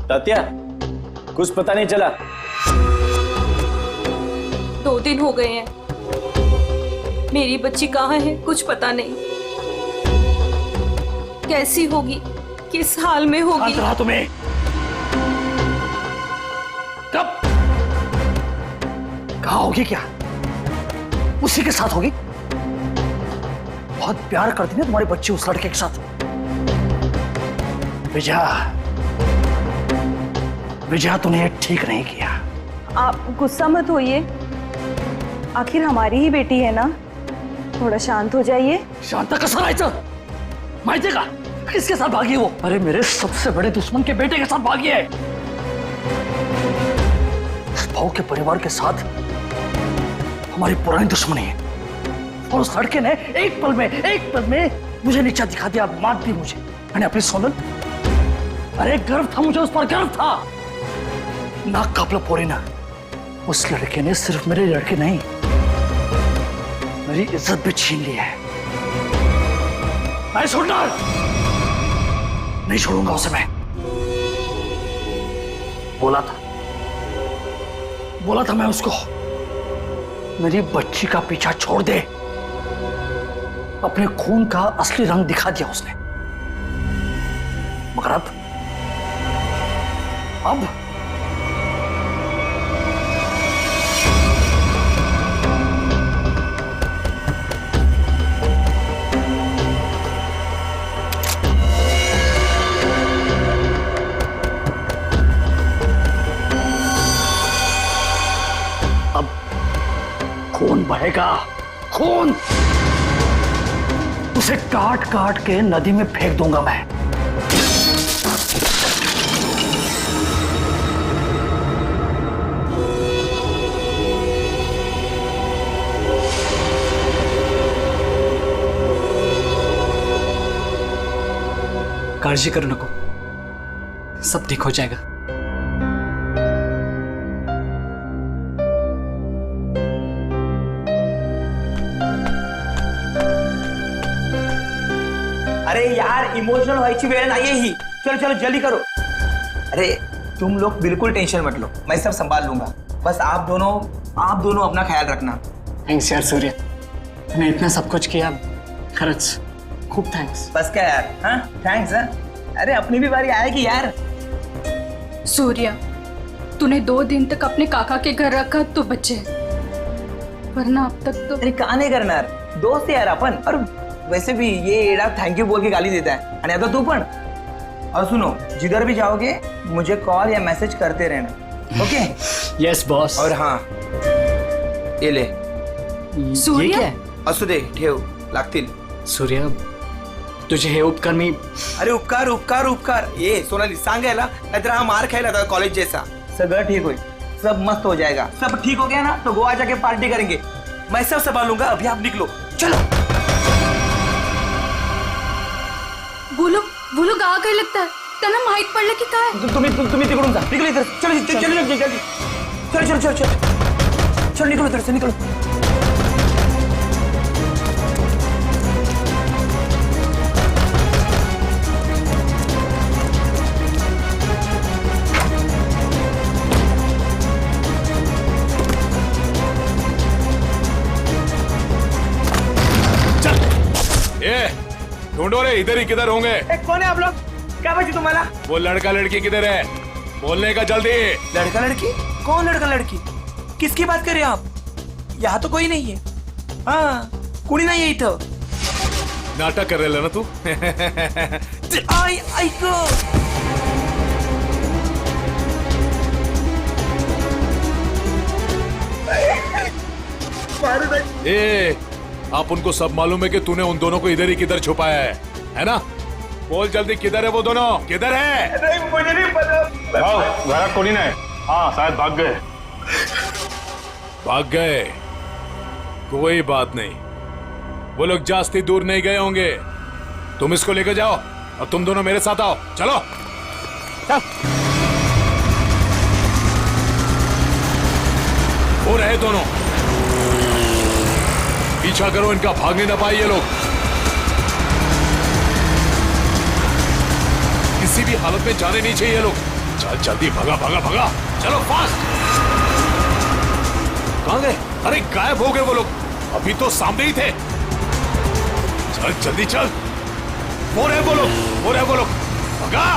तात्या, कुछ पता नहीं चला? 2 दिन हो गए हैं, मेरी बच्ची कहाँ है कुछ पता नहीं। कैसी होगी, किस हाल में होगी? रहा तुम्हें कब कहा होगी? क्या उसी के साथ होगी? बहुत प्यार करती है तुम्हारी बच्ची उस लड़के के साथ। विजया तूने ये ठीक नहीं किया। आप गुस्सा मत होइए, आखिर हमारी ही बेटी है ना, थोड़ा शांत हो जाइए। शांता कसं राहायचं? माहितीये का किसके साथ भागी है वो? अरे मेरे सबसे बड़े दुश्मन के बेटे के साथ भागी है। उस भाव के परिवार के साथ हमारी पुरानी दुश्मनी है, और उस लड़के ने एक पल में मुझे नीचा दिखा दिया, मार दी मुझे। मैंने अपनी सोनल, अरे गर्व था मुझे, उस पर गर्व था। नाक कापला पोरी ना, उस लड़के ने सिर्फ मेरे लड़के नहीं, मेरी इज्जत भी छीन ली है। नहीं छोड़ूंगा उसे मैं। बोला था मैं उसको, मेरी बच्ची का पीछा छोड़ दे। अपने खून का असली रंग दिखा दिया उसने, मगर अब खून बहेगा, खून। उसे काट काट के नदी में फेंक दूंगा मैं। काळजी करू नको, सब ठीक हो जाएगा। अरे यार, इमोशनल व्हायची वेळ नाहीये ही। चलो चलो जल्दी करो। अरे तुम लोग बिल्कुल टेंशन मत लो, मैं सब संभाल लूंगा। बस आप दोनों अपना ख्याल रखना। थैंक्स यार सूर्य, तूने इतना सब कुछ किया, खरंच खूब थैंक्स। बस क्या यार, हाँ थैंक्स। हाँ अरे अपनी भी बारी आएगी यार। सूर्या, तूने 2 दिन तक अपने काका के घर रखा तो बचे, वरना अब तक तो। अरे का नाही करणार, दोस्त यार अपन। और वैसे भी ये एड़ा थैंक यू बोल के गाली देता है, और आता तू पण। और सुनो, जिधर भी जाओगे मुझे कॉल या मैसेज करते रहना, ओके? Yes boss. और हाँ, ये ले। सूर्य? ये क्या है? असू दे, ठेव, लागतील। सूर्य, तुझे हे उपकार मी। अरे उपकार उपकार उपकार, ये सोनाली सांगायला, नाहीतर हा मार खायला था कॉलेज जैसा। सगळं ठीक होईल, सब मस्त हो जाएगा। सब ठीक हो गया ना तो गोवा जाके पार्टी करेंगे। मैं सब संभालूंगा, अभी आप निकलो, चलो। बोलो गावा काय लगता है, त्यांना माहित पडलं की काय? तुम्ही तिकडून जा, निकलो इधर। चलो चलो चलो चलो चलो चलो चलो निकलो इधर से, निकलो। ढूंढो रे, इधर ही किधर होंगे? कौन है आप लोग? क्या बची तुम्हारा? वो लड़का लड़की किधर है? बोलने का जल्दी। लड़का लड़की? कौन लड़का लड़की? किसकी बात कर रहे हो आप? यहाँ तो कोई नहीं है। हाँ, कुणी नहीं है इथं। नाटक कर रहे ना तू? ऐक, ए, आप उनको सब मालूम है कि तूने उन दोनों को इधर ही किधर छुपाया है ना? बोल जल्दी, किधर है वो दोनों? किधर है? नहीं, मुझे नहीं पता। घरात कोणी नाही। हाँ शायद भाग गए। भाग गए? कोई बात नहीं, वो लोग जास्ती दूर नहीं गए होंगे। तुम इसको लेकर जाओ और तुम दोनों मेरे साथ आओ। चलो चल। वो रहे दोनों, पीछा करो इनका, भागने न पाए ये लोग। किसी भी हालत में जाने नहीं चाहिए ये लोग। चल जल्दी भगा भगा भगा, चलो फास्ट। कहाँ गए? अरे गायब हो गए वो लोग, अभी तो सामने ही थे। चल जल्दी चल, वो रहे वो लोग, वो रहे वो लोग, भगा।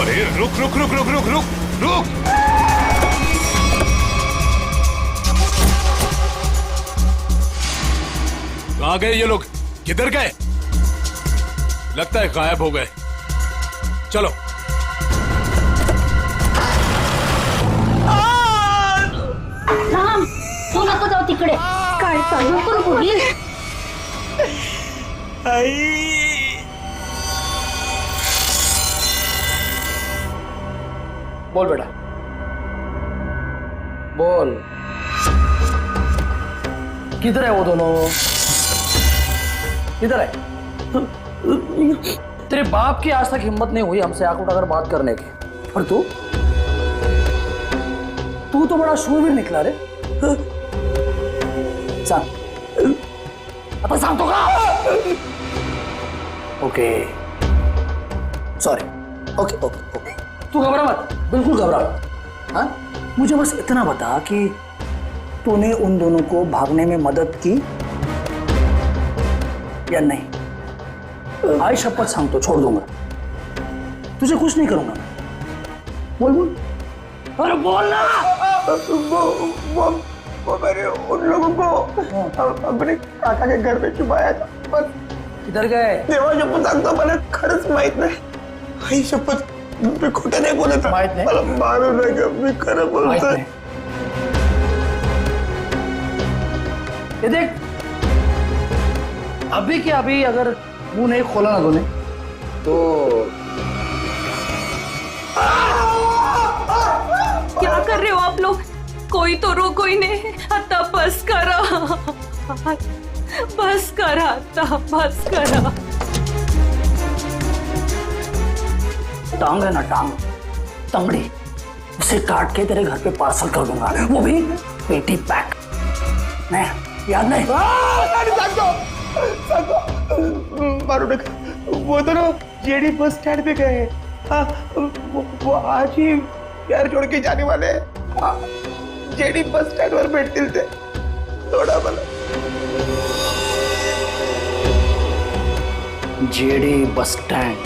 अरे रुक रुक रुक रुक रुक रुक रुक। कहाँ गए ये लोग? किधर गए? लगता है गायब हो गए। चलो। राम, तू नको जाऊ तिकडे. काय नको नको ये. बोल बेटा, बोल, किधर है वो दोनों? किधर है? तेरे बाप की आज तक हिम्मत नहीं हुई हमसे आंख उठाकर बात करने की, और तू तो बड़ा शूरवीर निकला रे। सांग, आता सांगतो का? Okay, sorry, okay okay okay, तू घबरा मत, बिल्कुल घबरा मत। हाँ, मुझे बस इतना बता कि तूने उन दोनों को भागने में मदद की या नहीं? आई शपथ सांगतो, छोड़ दूंगा, तुझे कुछ नहीं करूंगा। बोल बोल, अरे बोल ना। वो मैंने उन लोगों को अपने काका के घर में छुपाया था, बस। किधर गए? देवा शपथ सांगतो, मला खरंच माहित नाही. आई शपथ, मी खोटं नाही बोलत. माहित नाही? मला मारू नका, मी खरं माहित बोलतोय. नहीं। ये देख, अभी के अभी अगर मुंह नहीं खोला ना तूने तो क्या कर रहे हो आप लोग? कोई तो रोको ही नहीं. आता बस करा, बस करा, आता बस करा. टांग है ना, टांग, तंगड़ी, उसे काट के तेरे घर पे पार्सल कर दूंगा, वो भी पेटी पैक. नहीं, याद नहीं? मारू नका. वो दोनों जेडी बस स्टैंड पे गए. हाँ, वो आज ही यार छोड़ के जाने वाले हैं. हाँ, जेडी बस स्टँड वर भेटतील ते. थोडा मला. जेडी बस स्टैंड.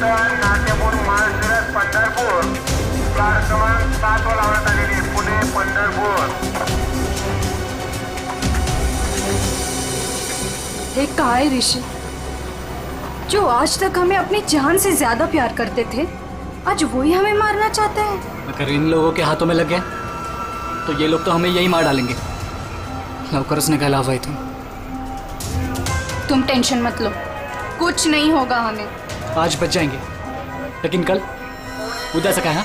नाट्यपूर महाशिरस पंढरपूर प्लॅट क्रमांक 7 वर लावण्यात आलेली पुणे पंढरपूर. ये कहा है ऋषि, जो आज तक हमें अपनी जान से ज्यादा प्यार करते थे, आज वही हमें मारना चाहते हैं. अगर इन लोगों के हाथों में लग गए तो ये लोग तो हमें यही मार डालेंगे. लवकरच निघायला हवंय तुम. तुम टेंशन मत लो, कुछ नहीं होगा हमें. आज बच जाएंगे, लेकिन कल उधर से कहा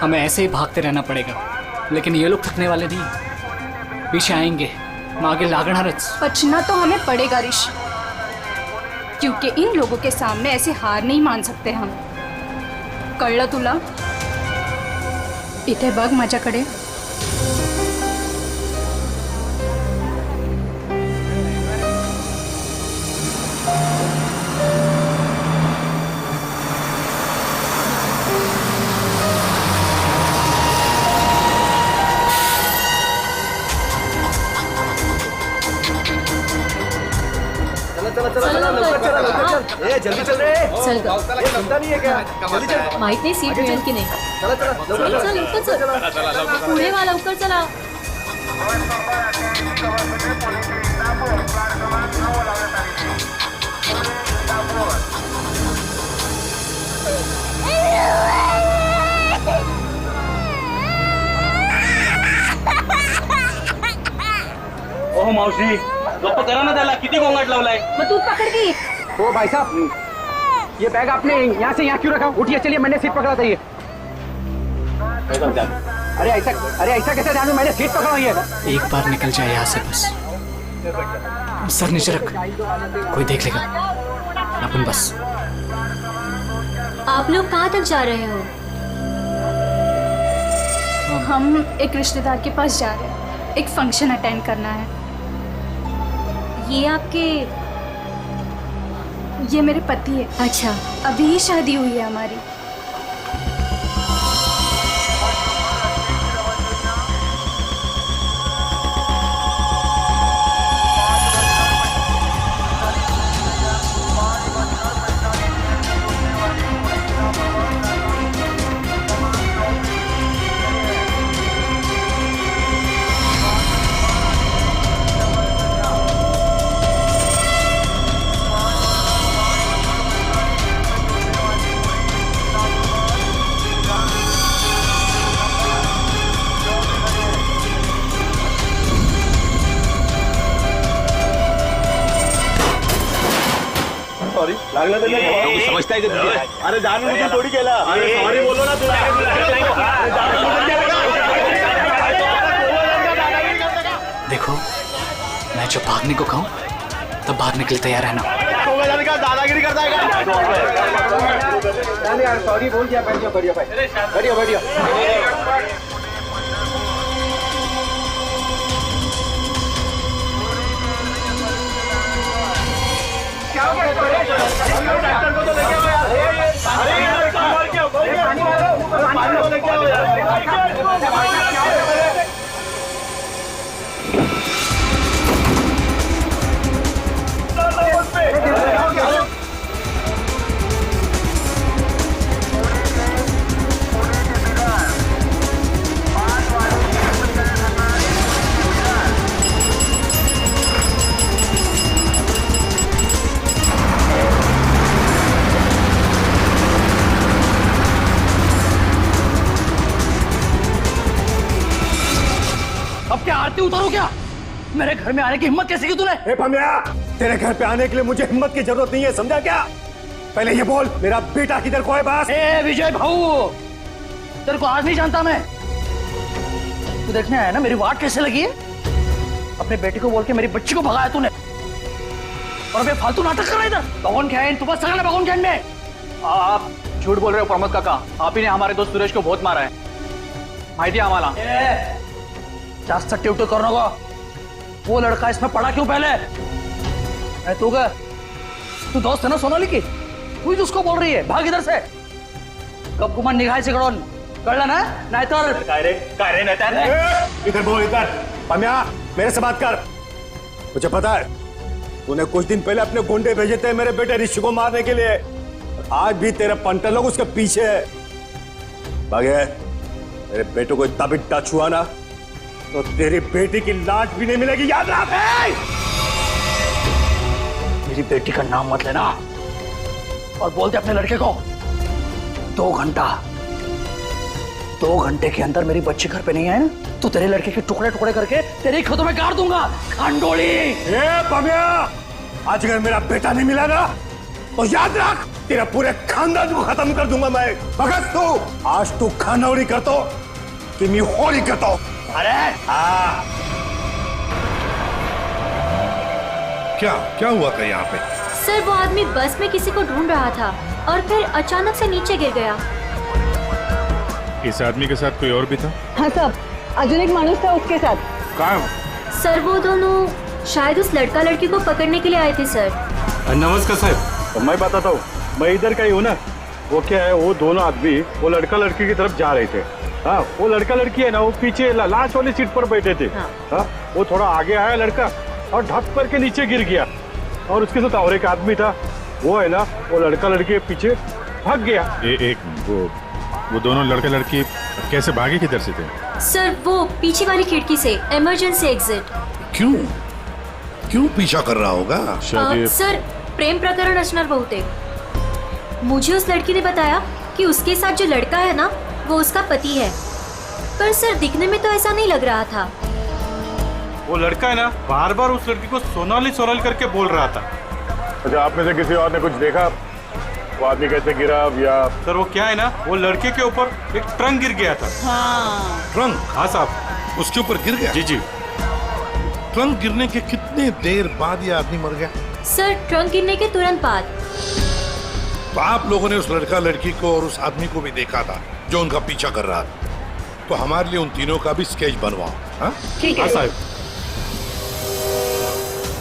हमें ऐसे ही भागते रहना पड़ेगा. लेकिन ये लोग थकने वाले नहीं, पीछे आएंगे, मागे लागणारच. बचना तो हमें पड़ेगा ऋषि, क्योंकि इन लोगों के सामने ऐसे हार नहीं मान सकते हम. कळलं तुला? इथे बघ माझ्याकडे. जल्दी चल रे. चल ग. चिंता नहीं है क्या? जल्दी चल. माहित नाही सीट मिळेल की नाही. चला चला चल लवकर चल. पुढे वा, लवकर चला. ओह मावशी, गप्प करा ना त्याला, किती गोंगाट लावलाय. मग तू पकड की. ओ भाई साहब, ये बैग आपने यहाँ से यहाँ क्यों रखा? उठिए, चलिए, मैंने सीट पकड़ा था. ये अरे ऐसा कैसे जानू? मैंने सीट पकड़ा हुई है। एक बार निकल जाए यहाँ से बस। सर नीचे रख, कोई देख लेगा अपन बस। आप लोग कहाँ तक जा रहे हो? हम एक रिश्तेदार के पास जा रहे हैं, एक फंक्शन अटेंड करना है। ये आपके? ये मेरे पति है। अच्छा। अभी ही शादी हुई है हमारी। सॉरी लागलं तर नाही समजताय का तुझे? अरे जाणून बुजून थोडी केला. अरे सॉरी बोलो ना तुला. देखो, मैं जब भागने को कहूँ तब भागने के लिए तैयार रहना। दादागिरी करता है यार. सॉरी बोल दिया. बैठिए बैठिए बैठिए. अब क्या आरती उतारो क्या? मेरे घर में आने की हिम्मत कैसे की तूने? ए भमिया, तेरे घर पे आने के लिए मुझे हिम्मत की जरूरत नहीं है, समझा क्या? पहले ये बोल, मेरा बेटा किधर को है बस? ए विजय भाऊ, तेरे को आज नहीं जानता मैं। तू देखने आया ना मेरी वाट कैसे लगी है? अपने बेटे को बोल के मेरी बच्ची को भगाया तूने, और अबे फालतू नाटक कर रहा है इधर. बगोन खेन, तू बस सगळं बगोन खेन में. आप झूठ बोल रहे हो प्रमोद काका. आप ही ने हमारे दोस्त सुरेश को बहुत मारा है. माहिती है आम्हाला. जास्त टिवटो कर नको. वो लड़का इसमें पड़ा क्यों पहले? तू का तू दोस्त है ना सोनाली की, तू ही उसको बोल रही है भाग इधर से. कब गुमान निघायचे कडून, कळलं ना? नाहीतर काय रे नाही. इधर बोल इधर. भमिया, मेरे से बात कर. मुझे पता है तूने कुछ दिन पहले अपने गुंडे भेजे थे मेरे बेटे ऋषि को मारने के लिए. आज भी तेरे पंटर लोग उसके पीछे है. भागे, मेरे बेटे को इतना भी टच हुआ ना तो तेरी बेटी की लाश भी नहीं मिलेगी, याद रख. मेरी बेटी का नाम मत लेना, और बोलते अपने लड़के को 2 घंटे के अंदर मेरी बच्ची घर पे नहीं आए ना तो तेरे लड़के के टुकड़े टुकड़े करके तेरे खेतों में गाड़ दूंगा. खांडोली. ए भमिया, आज अगर मेरा बेटा नहीं मिला ना तो याद रख तेरा पूरे खानदान को खत्म कर दूंगा मैं. भगत तू आज तू खानौड़ी करतो कि मैं होली करतो. अरे क्या हुआ था यहाँ पे? सर वो आदमी बस में किसी को ढूंढ रहा था और फिर अचानक से नीचे गिर गया। इस आदमी के साथ कोई और भी था? हाँ साहब, अजून एक माणूस था उसके साथ. कहाँ? सर वो दोनों शायद उस लड़का लड़की को पकड़ने के लिए आए थे सर। नमस्कार साहब. तो मैं बताता हूँ, मैं इधर का ही हूँ ना. वो क्या है, वो दोनों आदमी वो लड़का लड़की की तरफ जा रहे थे. हाँ, वो लड़का लड़की है ना, वो पीछे लास्ट वाली सीट पर बैठे थे. हाँ, वो थोड़ा आगे आया लड़का और ढप करके नीचे गिर गया, और उसके साथ और एक आदमी था. वो है ना, वो लड़का लड़की के पीछे भाग गया. वो दोनों लड़का लड़की कैसे भागे, किधर से थे? सर वो पीछे वाली खिड़की से, इमरजेंसी एग्जिट। क्यों पीछा कर रहा होगा? सर प्रेम प्रकरण असणार बहुतेक. मुझे उस लड़की ने बताया कि उसके साथ जो लड़का है ना वो उसका पति है, पर सर दिखने में तो ऐसा नहीं लग रहा था. वो लड़का है ना, बार बार उस लड़की को सोनाली सोनाली करके बोल रहा था. अच्छा, आप में से किसी और ने कुछ देखा? वो आदमी कैसे गिरा या सर वो क्या है ना, वो लड़के के ऊपर एक ट्रंक गिर गया था। ट्रंक? हाँ साहब। उसके ऊपर गिर गया? जी जी। ट्रंक गिरने के कितने देर बाद ये आदमी मर गया? सर ट्रंक गिरने के तुरंत बाद। तो आप लोगों ने उस लड़का लड़की को और उस आदमी को भी देखा था जो उनका पीछा कर रहा था, तो हमारे लिए उन तीनों का भी स्केच बनवाओ। हाँ ठीक है साहब।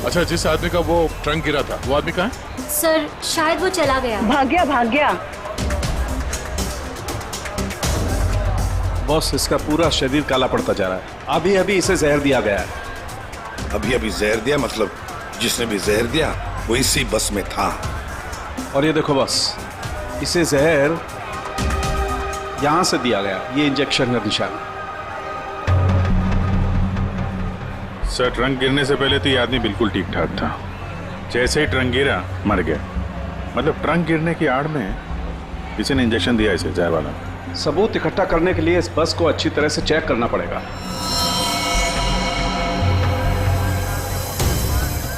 अच्छा, जिस आदमी का वो ट्रंक गिरा था वो आदमी कहाँ है? सर शायद वो चला गया। भाग गया। बॉस, इसका पूरा शरीर काला पड़ता जा रहा है। अभी अभी इसे जहर दिया गया है। अभी अभी जहर दिया? मतलब जिसने भी जहर दिया वो इसी बस में था। और ये देखो बॉस, इसे जहर यहां से दिया गया, ये इंजेक्शन का निशान। सर ट्रंक गिरने से पहले तो ये आदमी बिल्कुल ठीक ठाक था। जैसे ही ट्रंक गिरा मर गया। मतलब ट्रंक गिरने की आड़ में किसी ने इंजेक्शन दिया इसे, जहर वाला। सबूत इकट्ठा करने के लिए इस बस को अच्छी तरह से चेक करना पड़ेगा।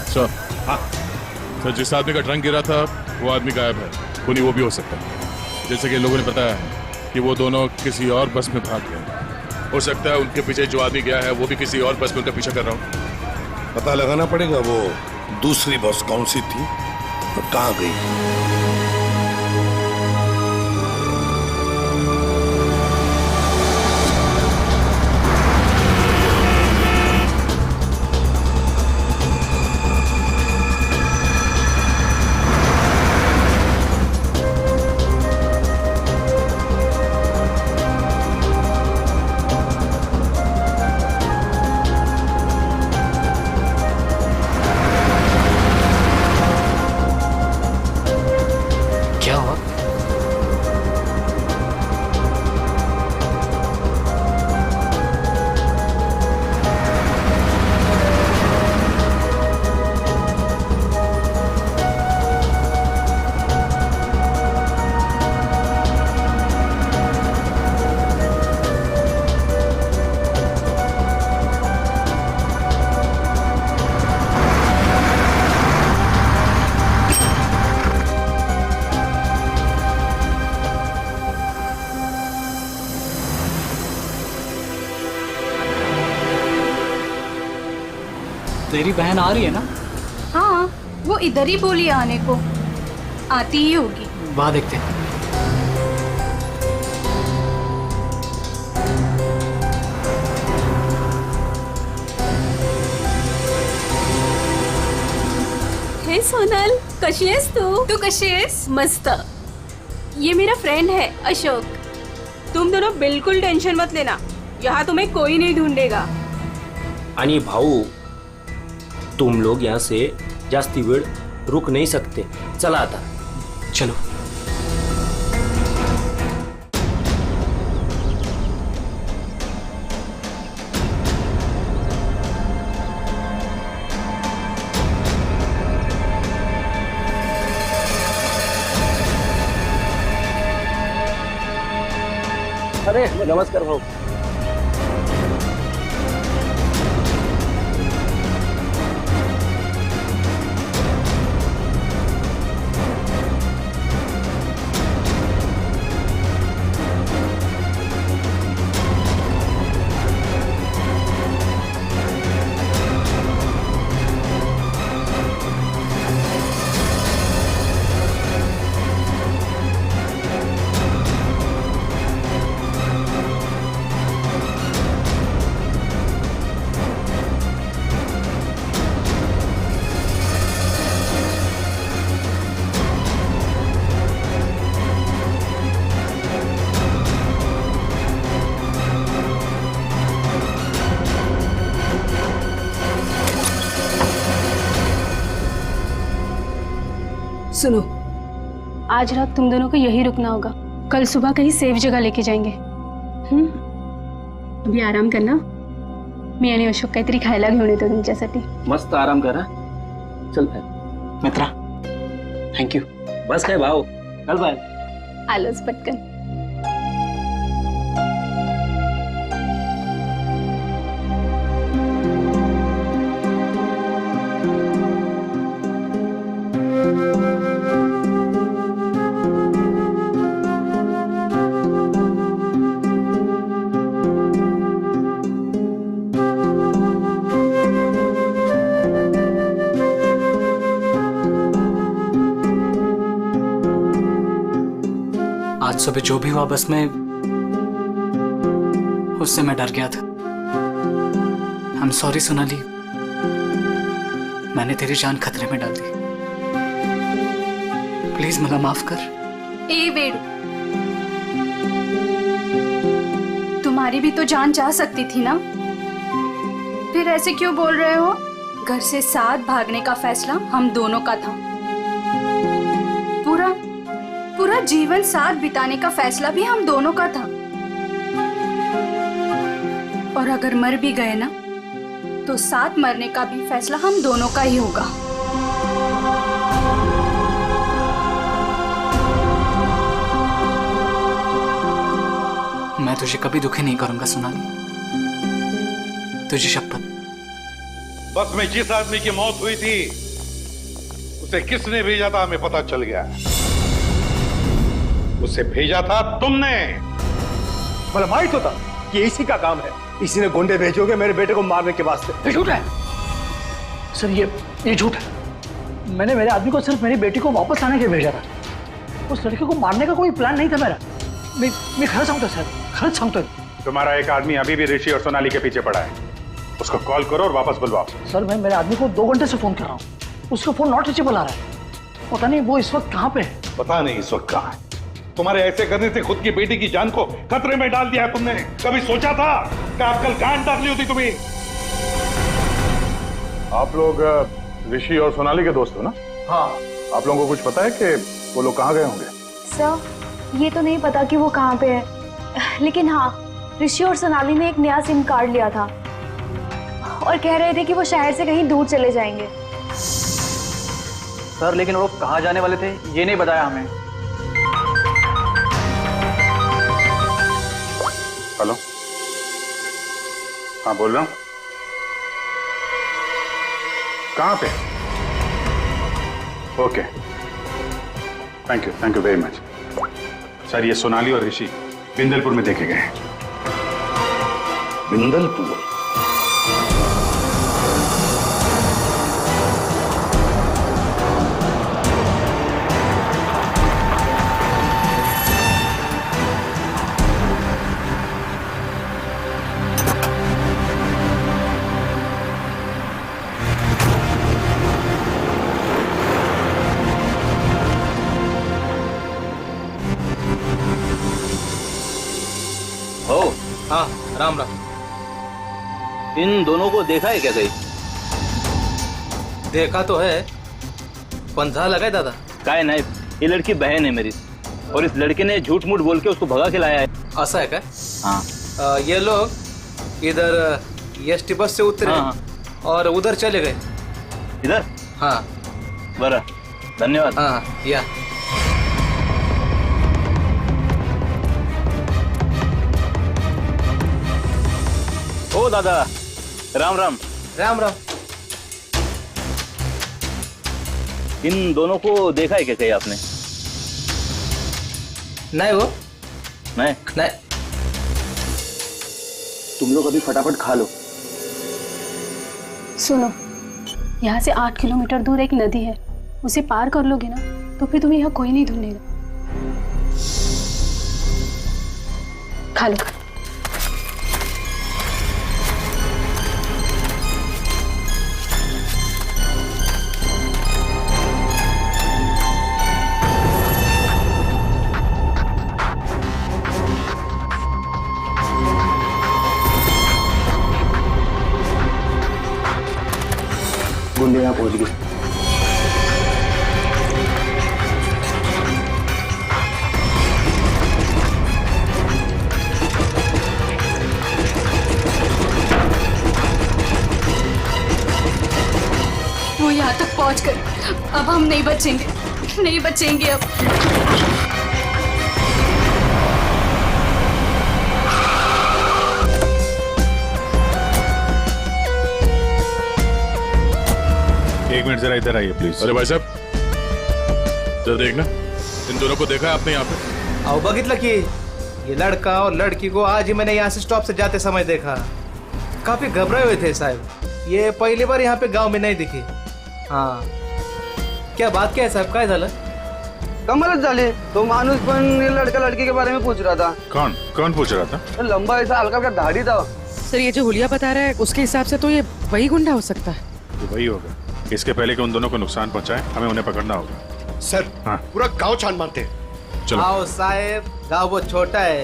सर, हाँ सर, जिस आदमी का ट्रंक गिरा था वो आदमी गायब है। खूनी वो भी हो सकता है। जैसे कि लोगों ने बताया कि वो दोनों किसी और बस में भाग गए। हो सकता है उनके पीछे जो आदमी गया है वो भी किसी और बस में उनका पीछा कर रहा हो। पता लगाना पड़ेगा वो दूसरी बस कौन सी थी और कहाँ गई। क्या हुआ? तेरी बहन आ रही है ना? हाँ, वो इधर ही बोली आने को। आती ही होगी। वहां देखते हैं। हे सोनल, कशी आहेस तू? तू कशी आहेस? मस्त। ये मेरा फ्रेंड है अशोक। तुम दोनों बिल्कुल टेंशन मत लेना, यहाँ तुम्हें कोई नहीं ढूंढेगा। आणि भाऊ, तुम लोग यहाँ से जास्ती वेळ रुक नहीं सकते। चला आता। चलो। अरे नमस्कार भाऊ। सुनो, आज रात तुम दोनों को यही रुकना होगा। कल सुबह कहीं सेफ जगह लेके जाएंगे। अभी आराम करना। मी आणि अशोक काहीतरी खायला घेऊन येतो तुमच्यासाठी। मस्त आराम करा। चल बाय मित्रा, थैंक यू। बस काय भाऊ, चल बाय। आलोच पटकन। आज सुबह जो भी हुआ बस में उससे मैं डर गया था। आई एम सॉरी सोनाली, मैंने तेरी जान खतरे में डाल दी। प्लीज मला माफ कर। ए वेणु, तुम्हारी भी तो जान जा सकती थी ना, फिर ऐसे क्यों बोल रहे हो? घर से साथ भागने का फैसला हम दोनों का था, पूरा जीवन साथ बिताने का फैसला भी हम दोनों का था। और अगर मर भी गए ना, तो साथ मरने का भी फैसला हम दोनों का ही होगा। मैं तुझे कभी दुखी नहीं करूंगा सोनाली, तुझे शपथ। बस में जिस आदमी की मौत हुई थी उसे किसने भेजा था हमें पता चल गया। उसे भेजा था तुमने। मतलब मालूम तो था कि इसी का काम है, इसी ने गुंडे भेजोगे मेरे बेटे को मारने के वास्ते। ये झूठ है सर, ये झूठ है। मैंने मेरे आदमी को सिर्फ मेरी बेटी को वापस लाने के लिए भेजा था, उस लड़के को मारने का कोई प्लान नहीं था मेरा। मैं खर्च सांगतो सर, खर्च सांगतो। तुम्हारा एक आदमी अभी भी ऋषि और सोनाली के पीछे पड़ा है, उसको कॉल करो और वापस बुलवाओ। सर मैं मेरे आदमी को 2 घंटे से फोन कर रहा हूँ, उसका फोन नॉट रीचेबल आ रहा है। पता नहीं वो इस वक्त कहाँ पे है। पता नहीं इस वक्त कहाँ है। तुम्हारे ऐसे करने से खुद की बेटी की जान को खतरे में डाल दिया है तुमने। कभी सोचा था कि आजकल गांड डाली होती तुम्हें? आप लोग ऋषि और सोनाली के दोस्त हो ना? हाँ। आप लोगों को कुछ पता है कि वो लोग कहाँ गए होंगे? सर ये तो नहीं पता कि वो कहाँ पे है, लेकिन हाँ ऋषि और सोनाली ने एक नया सिम कार्ड लिया था और कह रहे थे कि वो शहर से कहीं दूर चले जाएंगे। सर लेकिन वो कहाँ जाने वाले थे ये नहीं बताया हमें। हेलो, हाँ बोल रहा हूँ। कहाँ पे? Okay, thank you very much. Sir ये सोनाली और ऋषि बिंदलपुर में देखे गए हैं। बिंदलपुर? हाँ राम राम। इन दोनों को देखा है क्या कहीं? देखा तो है, पंधा लगाए दादा। काय नहीं, ये लड़की बहन है मेरी और इस लड़के ने झूठ मूठ बोल के उसको भगा के लाया है। ऐसा है क्या? हाँ। ये लोग इधर एसटी बस से उतरे और उधर चले गए। इधर? हाँ। बरा, धन्यवाद। हाँ या ओ दादा, राम राम। राम राम। इन दोनों को देखा है क्या कहीं आपने? नहीं वो नहीं। तुम लोग अभी फटाफट खा लो। सुनो, यहाँ से 8 किलोमीटर दूर एक नदी है, उसे पार कर लोगे ना तो फिर तुम्हें यहाँ कोई नहीं ढूंढेगा। खा लो। गुंडे यहाँ पहुंच गए। वो यहाँ तक पहुँच गए, अब हम नहीं बचेंगे अब। एक मिनट जरा इधर आइए प्लीज। अरे भाई साहब जरा देखना, इन दोनों को देखा है आपने यहाँ पे? आओ बगितला कि ये लड़का और लड़की को आज ही मैंने यहाँ से स्टॉप से जाते समय देखा। काफी घबराए हुए थे साहब, ये पहली बार यहाँ पे गांव में नहीं दिखी। हाँ क्या बात क्या है साहब, काय झालं? कमालच झाली. तो माणूस पण लड़का लड़की के बारे में पूछ रहा था. कौन कौन पूछ रहा था? लंबा ऐसा हल्का हल्का दाढ़ी था. सर ये जो हुलिया बता रहा है उसके हिसाब से तो ये वही गुंडा हो सकता है. तो वही होगा. इसके पहले कि उन दोनों को नुकसान पहुंचाए हमें उन्हें पकड़ना होगा. सर हाँ. पूरा गांव छान मारते हैं. चलो. आओ साहब, गाँव बहुत छोटा है.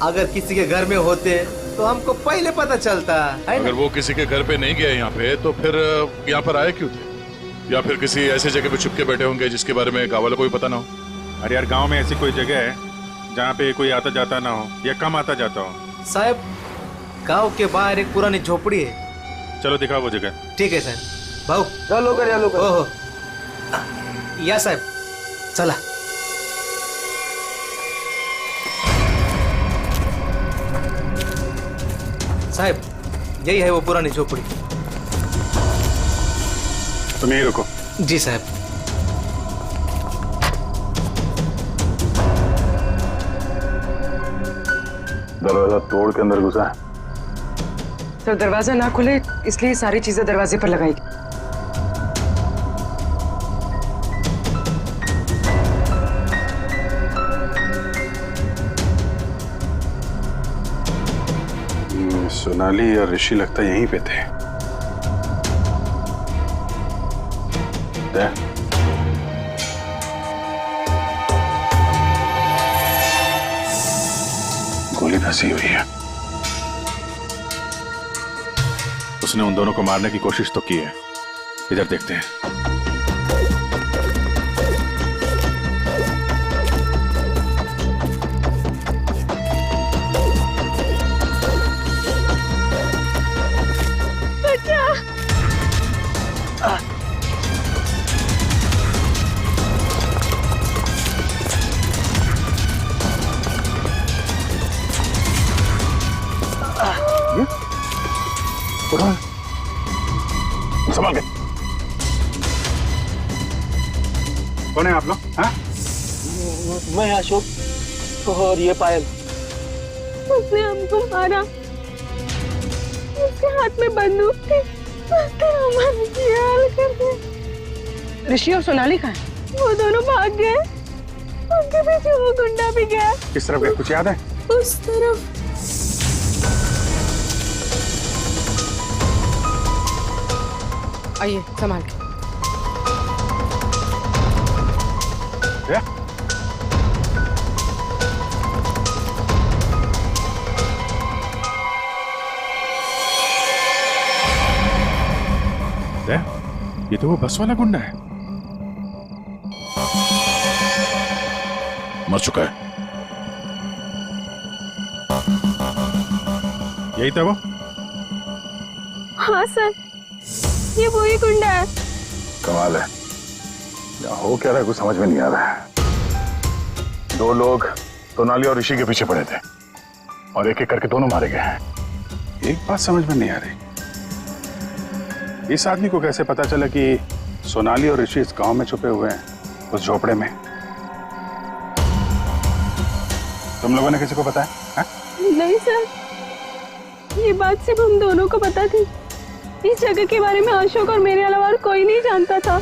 अगर किसी के घर में होते तो हमको पहले पता चलता है. अगर वो किसी के घर पे नहीं गए यहाँ पे तो फिर यहाँ पर आए क्यों थे? या फिर किसी ऐसे जगह पे छुप के बैठे होंगे जिसके बारे में गाँव वालों को भी पता ना हो. अरे यार गांव में ऐसी कोई जगह है जहाँ पे कोई आता जाता ना हो या कम आता जाता हो? साहब गांव के बाहर एक पुरानी झोपड़ी है. चलो दिखाओ वो जगह. ठीक है सर. भाऊ चलो कर या लोग. ओहो या साहब चला. साहब यही है वो पुरानी झोपड़ी. तुम यहीं रुको. जी साहब. दरवाजा तोड़ के अंदर घुसा. सर दरवाजा ना खुले इसलिए सारी चीजें दरवाजे पर लगाई. सोनाली और ऋषि लगता यहीं पे थे. गोली फंसी हुई है. उसने उन दोनों को मारने की कोशिश तो की है. इधर देखते हैं. संभाल के. कौन है आप लोग? हाँ? मैं अशोक और ये पायल. उसने हमको मारा. उसके हाथ में बंदूक थी. हमारे ये हाल कर दिया. ऋषि और सोनाली कहाँ है? वो दोनों भाग गए. उनके पीछे वो गुंडा भी गया. किस तरफ गए कुछ याद है? उस तरफ. आइए संभाल के. ये तो वो बस वाला गुंडा है. मर चुका है. यही था वो? हाँ सर ये वही गुंडा है. कमाल है. यहाँ हो क्या रहा है कुछ समझ में नहीं आ रहा है. दो लोग सोनाली और ऋषि के पीछे पड़े थे और एक एक करके दोनों मारे गए हैं. एक बात समझ में नहीं आ रही. इस आदमी को कैसे पता चला कि सोनाली और ऋषि इस गांव में छुपे हुए हैं उस झोपड़े में? तुम लोगों ने किसी को बताया? हाँ? नहीं सर ये बात सिर्फ हम दोनों को पता थी. इस जगह के बारे में अशोक और मेरे अलावा और कोई नहीं जानता था.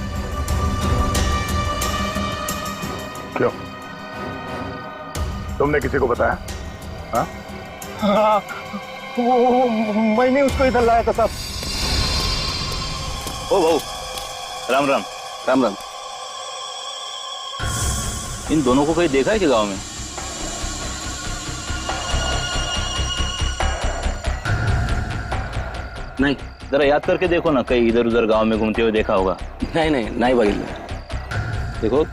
क्यों? तुमने किसी को बताया? हाँ? हाँ, वो मैंने उसको इधर लाया था साहब. ओ भाऊ राम राम. राम राम. इन दोनों को कहीं देखा है कि गांव में? नहीं. जरा याद करके देखो ना, कहीं इधर उधर गांव में घूमते हुए देखा होगा. नहीं बघितलं. देखो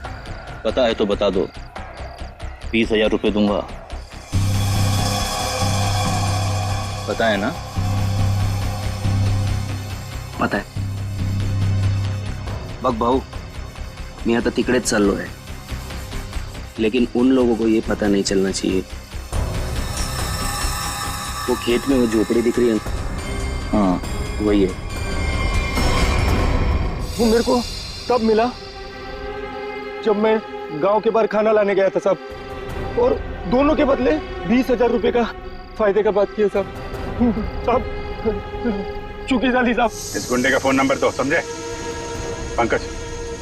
पता है तो बता दो. 20,000 रुपये दूंगा. पता है ना? पता आहे. बघ भाऊ मी आता तिकडेच चाललो आहे. लेकिन उन लोगों को ये पता नहीं चलना चाहिए. वो खेत में वो झोपड़ी दिख रही है. हाँ वही है. वो मेरे को तब मिला जब मैं गांव के बाहर खाना लाने गया था साहब. और दोनों के बदले 20,000 रुपए का फायदे का बात किया साहब. चुकी जाली साहब. इस गुंडे का फोन नंबर दो. समझे? पंकज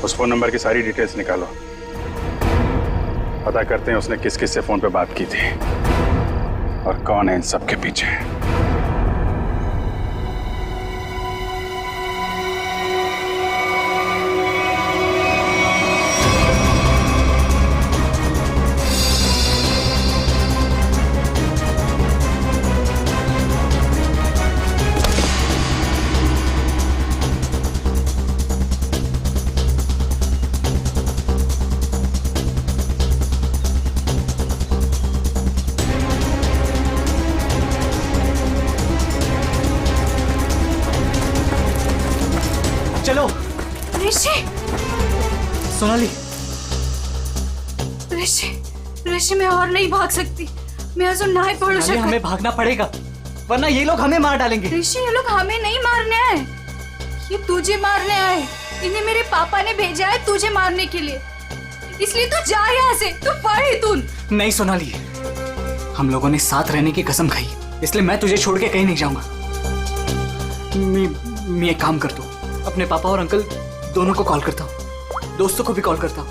उस फोन नंबर की सारी डिटेल्स निकालो. पता करते हैं उसने किस किस से फोन पे बात की थी और कौन है इन सब के पीछे। चलो ऋषि, सोनाली। ऋषि, ऋषि मैं और नहीं भाग सकती। मैं अजून नहीं पडू सोनाली, शकत। हमें भागना पड़ेगा वरना ये लोग हमें मार डालेंगे। ऋषि, ये लोग हमें नहीं मारने आए, ये तुझे मारने आए। इन्हें मेरे पापा ने भेजा है तुझे मारने के लिए, इसलिए तू जा यहाँ से, तू पढ़ इतुन। नहीं सोनाली, हम लोगों ने साथ रहने की कसम खाई, इसलिए मैं तुझे छोड़ के कहीं नहीं जाऊंगा। मैं एक काम करता हूँ, अपने पापा और अंकल दोनों को कॉल करता हूँ, दोस्तों को भी कॉल करता हूँ।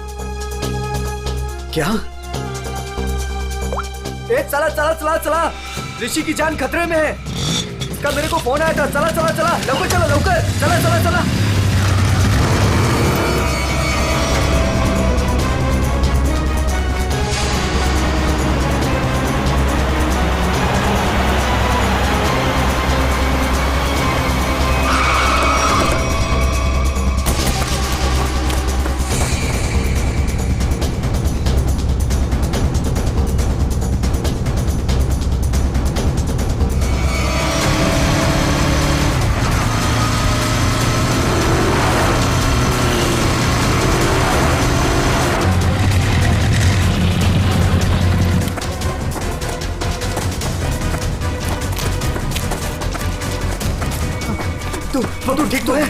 क्या? ए चला चला चला चला, ऋषि की जान खतरे में है। इसका मेरे को फोन आया था। चला चला चला, लवकर चलो, लवकर चला चला चला। तू ठीक तो है?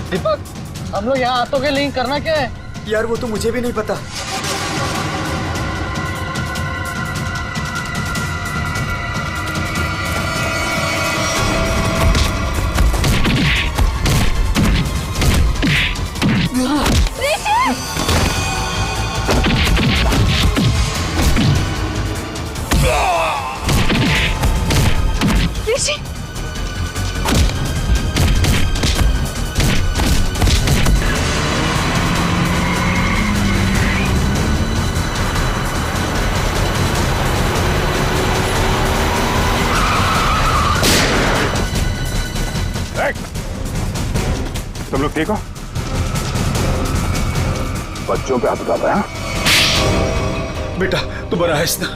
दीपक, हम लोग यहाँ आतों के लिए करना क्या है? यार वो तो मुझे भी नहीं पता। ऋषि, तुम लोग ठीक हो? बच्चों पे हाथ उठाता है? बेटा तू बड़ा है ना?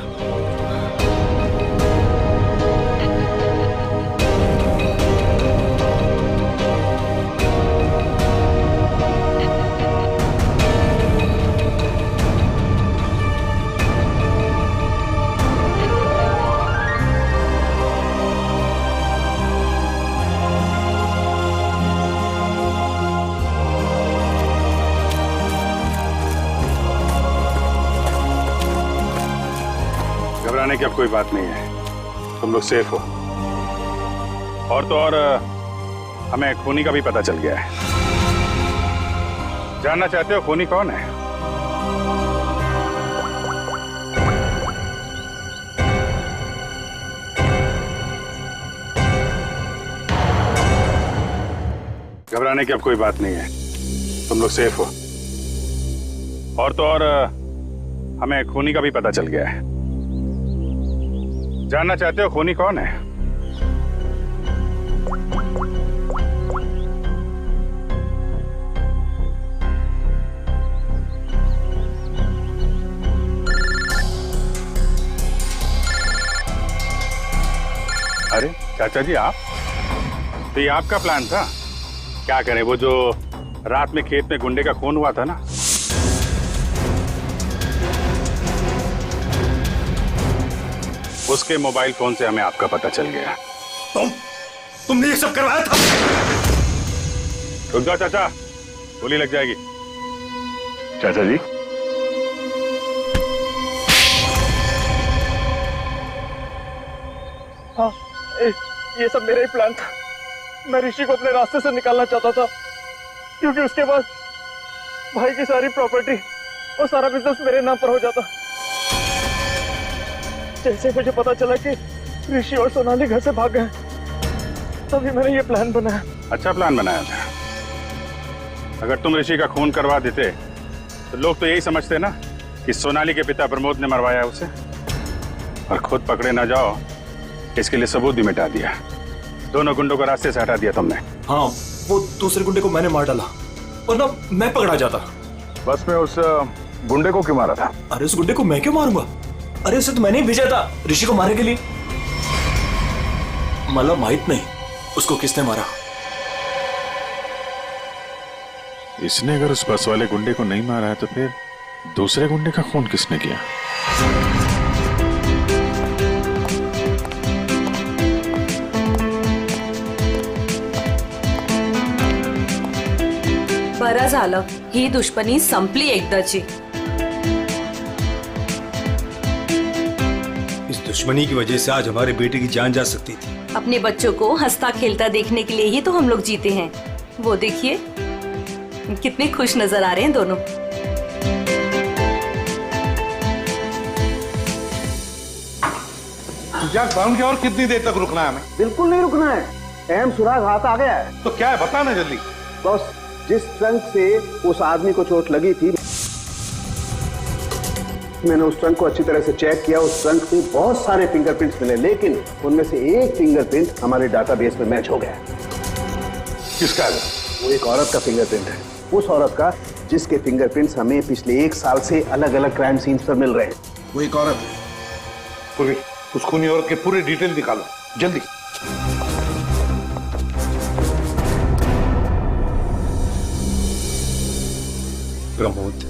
घबराने की अब कोई बात नहीं है, तुम लोग सेफ हो। और तो और हमें खूनी का भी पता चल गया है। जानना चाहते हो खूनी कौन है? घबराने की अब कोई बात नहीं है, तुम लोग सेफ हो। और तो और हमें खूनी का भी पता चल गया है। जानना चाहते हो खूनी कौन है? अरे चाचा जी आप, तो ये आपका प्लान था? क्या करें, वो जो रात में खेत में गुंडे का खून हुआ था ना, उसके मोबाइल फोन से हमें आपका पता चल गया। तुमने ये सब करवाया था? रुक जाओ चाचा, गोली लग जाएगी। चाचा जी हाँ, ये सब मेरा ही प्लान था। मैं ऋषि को अपने रास्ते से निकालना चाहता था, क्योंकि उसके बाद भाई की सारी प्रॉपर्टी और सारा बिजनेस मेरे नाम पर हो जाता। जैसे मुझे पता चला कि ऋषि और सोनाली घर से भाग गए, तभी मैंने ये प्लान बनाया। अच्छा प्लान बनाया था। अगर तुम ऋषि का खून करवा देते तो लोग तो यही समझते ना कि सोनाली के पिता प्रमोद ने मरवाया उसे, और खुद पकड़े ना जाओ इसके लिए सबूत भी मिटा दिया। दोनों गुंडों को रास्ते से हटा दिया तुमने। हाँ, वो दूसरे गुंडे को मैंने मार डाला, वरना मैं पकड़ा जाता। बस में उस गुंडे को क्यों मारा था? अरे उस गुंडे को मैं क्यों मारूंगा? अरे उसे तो मैंने ही भेजा था ऋषि को मारने के लिए। मतलब माहित नहीं उसको किसने मारा। इसने अगर उस बस वाले गुंडे को नहीं मारा है तो फिर दूसरे गुंडे का खून किसने किया? बरं झालं, ही दुश्मनी संपली एकदाची। इस दुश्मनी की वजह से आज हमारे बेटे की जान जा सकती थी। अपने बच्चों को हंसता खेलता देखने के लिए ही तो हम लोग जीते हैं। वो देखिए कितने खुश नजर आ रहे हैं दोनों। यार साउंड की और कितनी देर तक रुकना है हमें? बिल्कुल नहीं रुकना है, अहम सुराग हाथ आ गया है। तो क्या है बता ना जल्दी। बस जिस ट्रंक से उस आदमी को चोट लगी थी, मैंने उस ट्रंक को अच्छी तरह से चेक किया। उस ट्रंक में बहुत सारे फिंगरप्रिंट्स मिले, लेकिन उनमें से एक फिंगरप्रिंट हमारे डाटाबेस में मैच हो गया। किसका? वो एक औरत का फिंगरप्रिंट है, उस औरत का जिसके फिंगरप्रिंट्स हमें पिछले 1 साल से अलग अलग क्राइम सीन्स पर मिल रहे हैं। वो एक औरत है। पूरी उस खूनी औरत के पूरे डिटेल निकालो जल्दी। प्रमोद,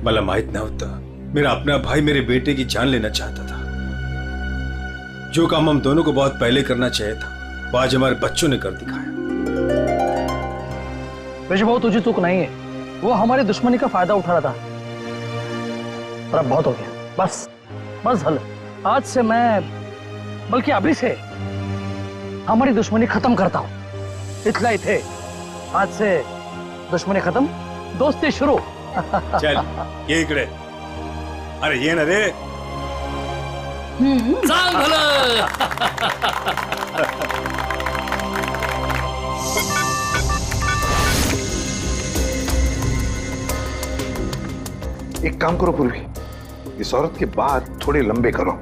मला माहित नव्हता मेरा अपना भाई मेरे बेटे की जान लेना चाहता था। जो काम हम दोनों को बहुत पहले करना चाहिए था, वो आज हमारे बच्चों ने कर दिखाया। ऋषि भाऊ, तुझे चूक नहीं है, वो हमारी दुश्मनी का फायदा उठा रहा था। पर अब बहुत हो गया, बस हल। आज से मैं, बल्कि अभी से हमारी दुश्मनी खत्म करता हूं। इतना ही थे, आज से दुश्मनी खत्म, दोस्ती शुरू। चल ये इकडे। अरे ये ना रे। सांग भलं। एक काम करो पूर्वी, इस औरत के बाल थोड़े लंबे करो।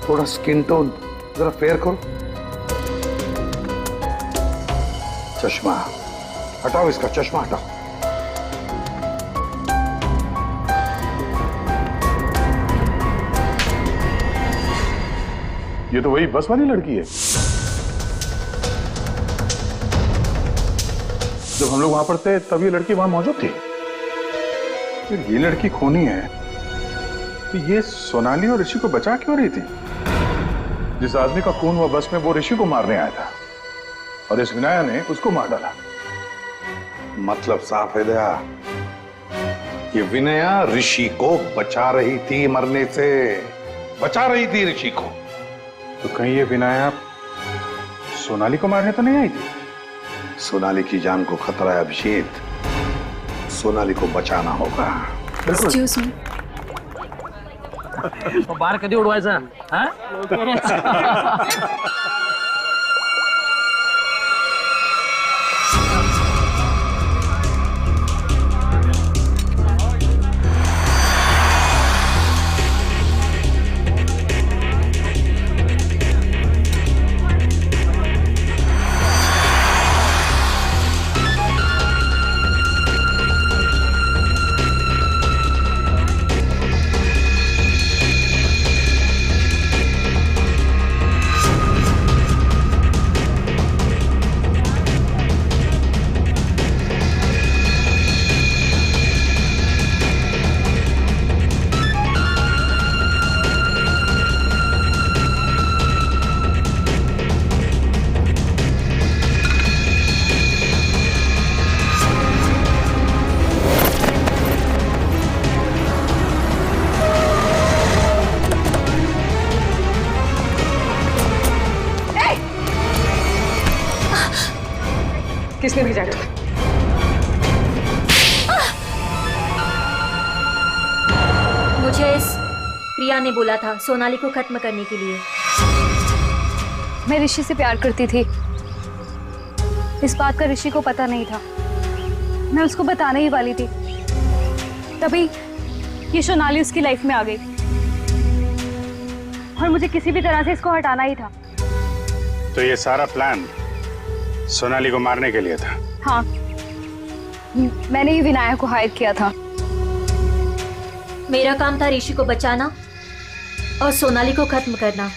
थोड़ा स्किन टोन जरा फेयर करो। चश्मा हटाओ, इसका चश्मा हटाओ। ये तो वही बस वाली लड़की है। जब हम लोग वहां पर थे तब ये लड़की वहां मौजूद थी। फिर ये लड़की खूनी है तो ये सोनाली और ऋषि को बचा क्यों रही थी? जिस आदमी का खून हुआ बस में वो ऋषि को मारने आया था और इस विनाया ने उसको मार डाला। मतलब साफ है दया, ये विनया ऋषि को बचा रही थी मरने से, बचा रही थी ऋषि को। तो कहीं ये विनाया सोनाली को मारने तो नहीं आई थी? सोनाली की जान को खतरा है अभिषेक, सोनाली को बचाना होगा। एक्सक्यूज मी, बार कधी उडवायचा? हा? किसने भेजा है तुम्हें? मुझे प्रिया ने बोला था सोनाली को खत्म करने के लिए। मैं ऋषि से प्यार करती थी, इस बात का ऋषि को पता नहीं था। मैं उसको बताने ही वाली थी, तभी ये सोनाली उसकी लाइफ में आ गई और मुझे किसी भी तरह से इसको हटाना ही था। तो ये सारा प्लान सोनाली को मारने के लिए था? हाँ, मैंने ही विनायक को हायर किया था। मेरा काम था ऋषि को बचाना और सोनाली को खत्म करना,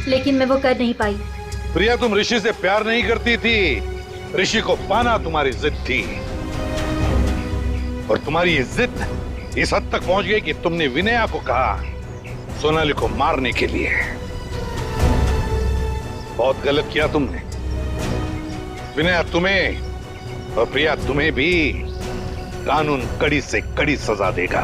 लेकिन मैं वो कर नहीं पाई। प्रिया, तुम ऋषि से प्यार नहीं करती थी, ऋषि को पाना तुम्हारी जिद थी। और तुम्हारी ये जिद इस हद तक पहुंच गई कि तुमने विनया को कहा सोनाली को मारने के लिए। बहुत गलत किया तुमने। विनया तुम्हें और प्रिया तुम्हें भी कानून कड़ी से कड़ी सजा देगा।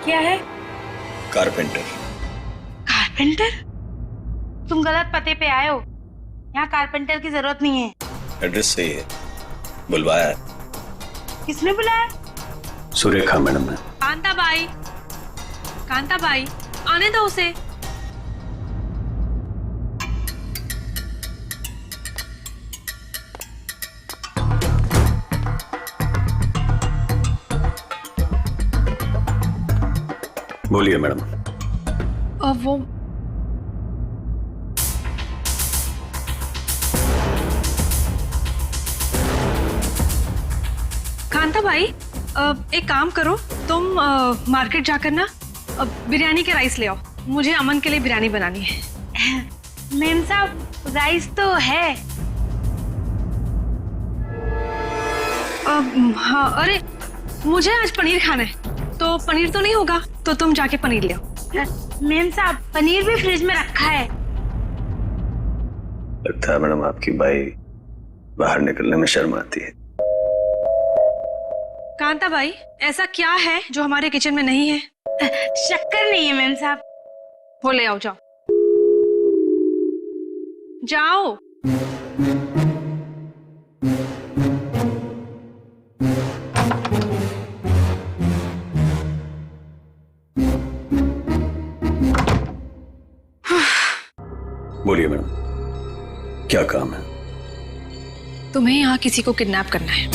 क्या है? कारपेंटर। कारपेंटर? तुम गलत पते पे आए हो, यहाँ कारपेंटर की जरूरत नहीं है। एड्रेस सही है, बुलवाया है। किसने बुलाया? सुरेखा मैडम ने। कांता बाई, आने दो उसे। बोलिए मैडम। वो कांता भाई, एक काम करो, तुम मार्केट जाकर ना बिरयानी के राइस ले आओ। मुझे अमन के लिए बिरयानी बनानी है। मैम साहब, राइस तो है। हाँ, अरे मुझे आज पनीर खाना है, तो पनीर तो नहीं होगा, तो तुम जाके पनीर ले आओ। मैम साहब, पनीर भी फ्रिज में रखा है। लगता है मैडम आपकी बाई बाहर निकलने में शर्म आती है। कांता भाई, ऐसा क्या है जो हमारे किचन में नहीं है? शक्कर नहीं है मैम साहब। वो ले आओ, जाओ जाओ। बोलिए मैडम, क्या काम है? तुम्हें यहाँ किसी को किडनैप करना है।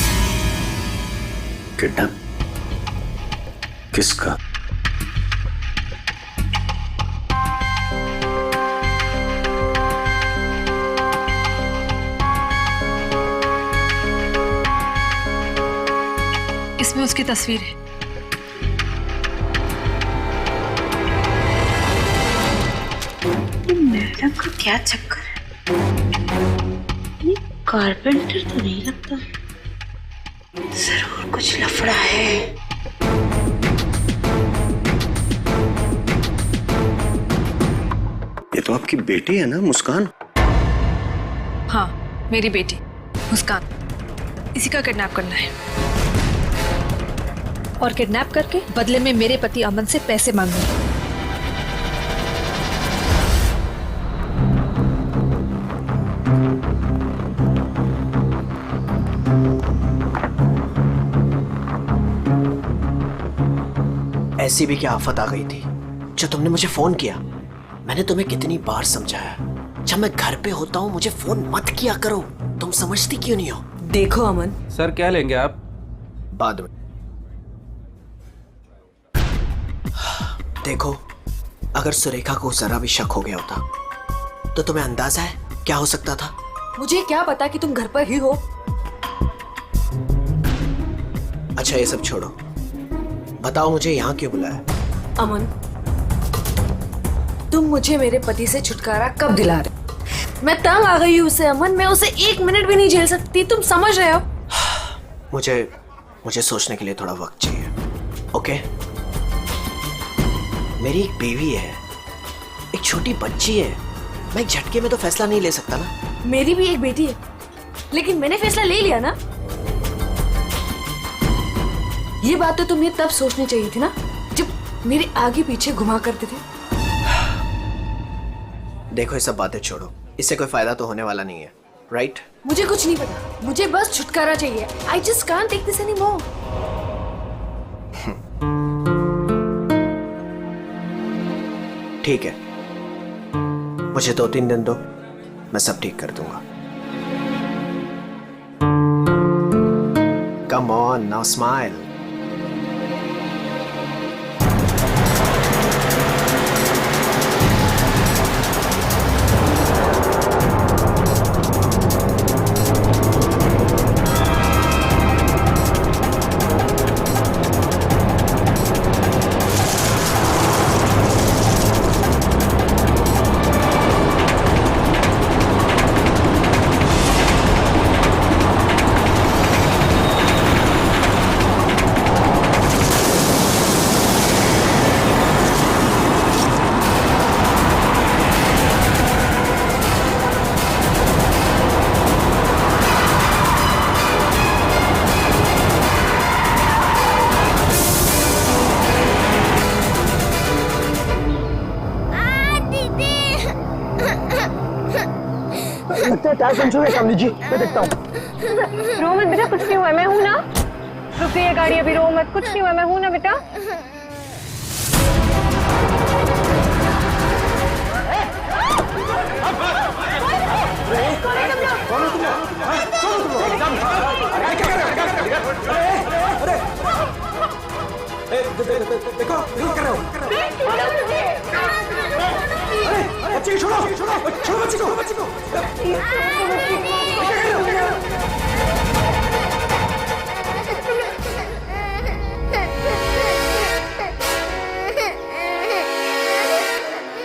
किडनैप? किसका? इसमें उसकी तस्वीर है। मैडम का क्या चक्कर है? ये कारपेंटर तो नहीं लगता, जरूर कुछ लफड़ा है। ये तो आपकी बेटी है ना, मुस्कान? हाँ, मेरी बेटी मुस्कान। इसी का किडनैप करना है और किडनैप करके बदले में मेरे पति अमन से पैसे मांगूंगी। ऐसी भी क्या आफत आ गई थी जो तुमने मुझे फोन किया? मैंने तुम्हें कितनी बार समझाया, जब मैं घर पे होता हूँ मुझे फोन मत किया करो। तुम समझती क्यों नहीं हो? देखो अमन। सर, क्या लेंगे आप? बाद में। देखो, अगर सुरेखा को जरा भी शक हो गया होता तो तुम्हें अंदाजा है क्या हो सकता था? मुझे क्या पता कि तुम घर पर ही हो। अच्छा, ये सब छोड़ो, बताओ मुझे यहाँ क्यों बुलाया? अमन, तुम मुझे मेरे पति से छुटकारा कब दिला रहे? मैं तंग आ गई हूँ उसे अमन, मैं उसे 1 मिनट भी नहीं झेल सकती, तुम समझ रहे हो? मुझे सोचने के लिए थोड़ा वक्त चाहिए, ओके? मेरी एक बेबी है, एक छोटी बच्ची है, मैं एक झटके में तो फैसला नहीं ले सकता ना। मेरी भी एक बेटी है, लेकिन मैंने फैसला ले लिया ना। ये बात तो तुम्हें तब सोचनी चाहिए थी ना, जब मेरे आगे पीछे घुमा करते थे। देखो ये सब बातें छोड़ो, इससे कोई फायदा तो होने वाला नहीं है, राइट? मुझे कुछ नहीं पता, मुझे बस छुटकारा चाहिए। I just can't take this anymore. ठीक है, मुझे 2-3 दिन दो, मैं सब ठीक कर दूंगा। Come on, now smile. Tyre puncture है कमली जी, मैं देखता हूँ। रो मत बेटा, कुछ नहीं हुआ, मैं हूं ना। रुकिए गाड़ी, अभी रो मत, कुछ नहीं हुआ, मैं हूं ना बेटा। देखो कर रहे हो। बच्चे को छोड़ो, छोड़ो बच्चे को।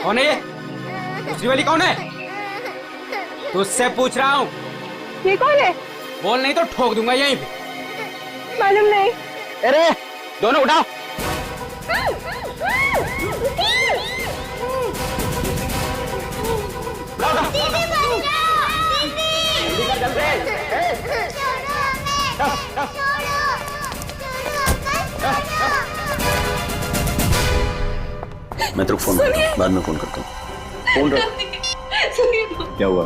कौन है ये? दूसरी वाली कौन है? तुझसे पूछ रहा हूँ। ये कौन है? बोल नहीं तो ठोक दूंगा यहीं पे। मालूम नहीं। अरे दोनों उठाओ। मैं तेरे को फोन बाद में फोन करता हूँ। फोन रख। क्या हुआ?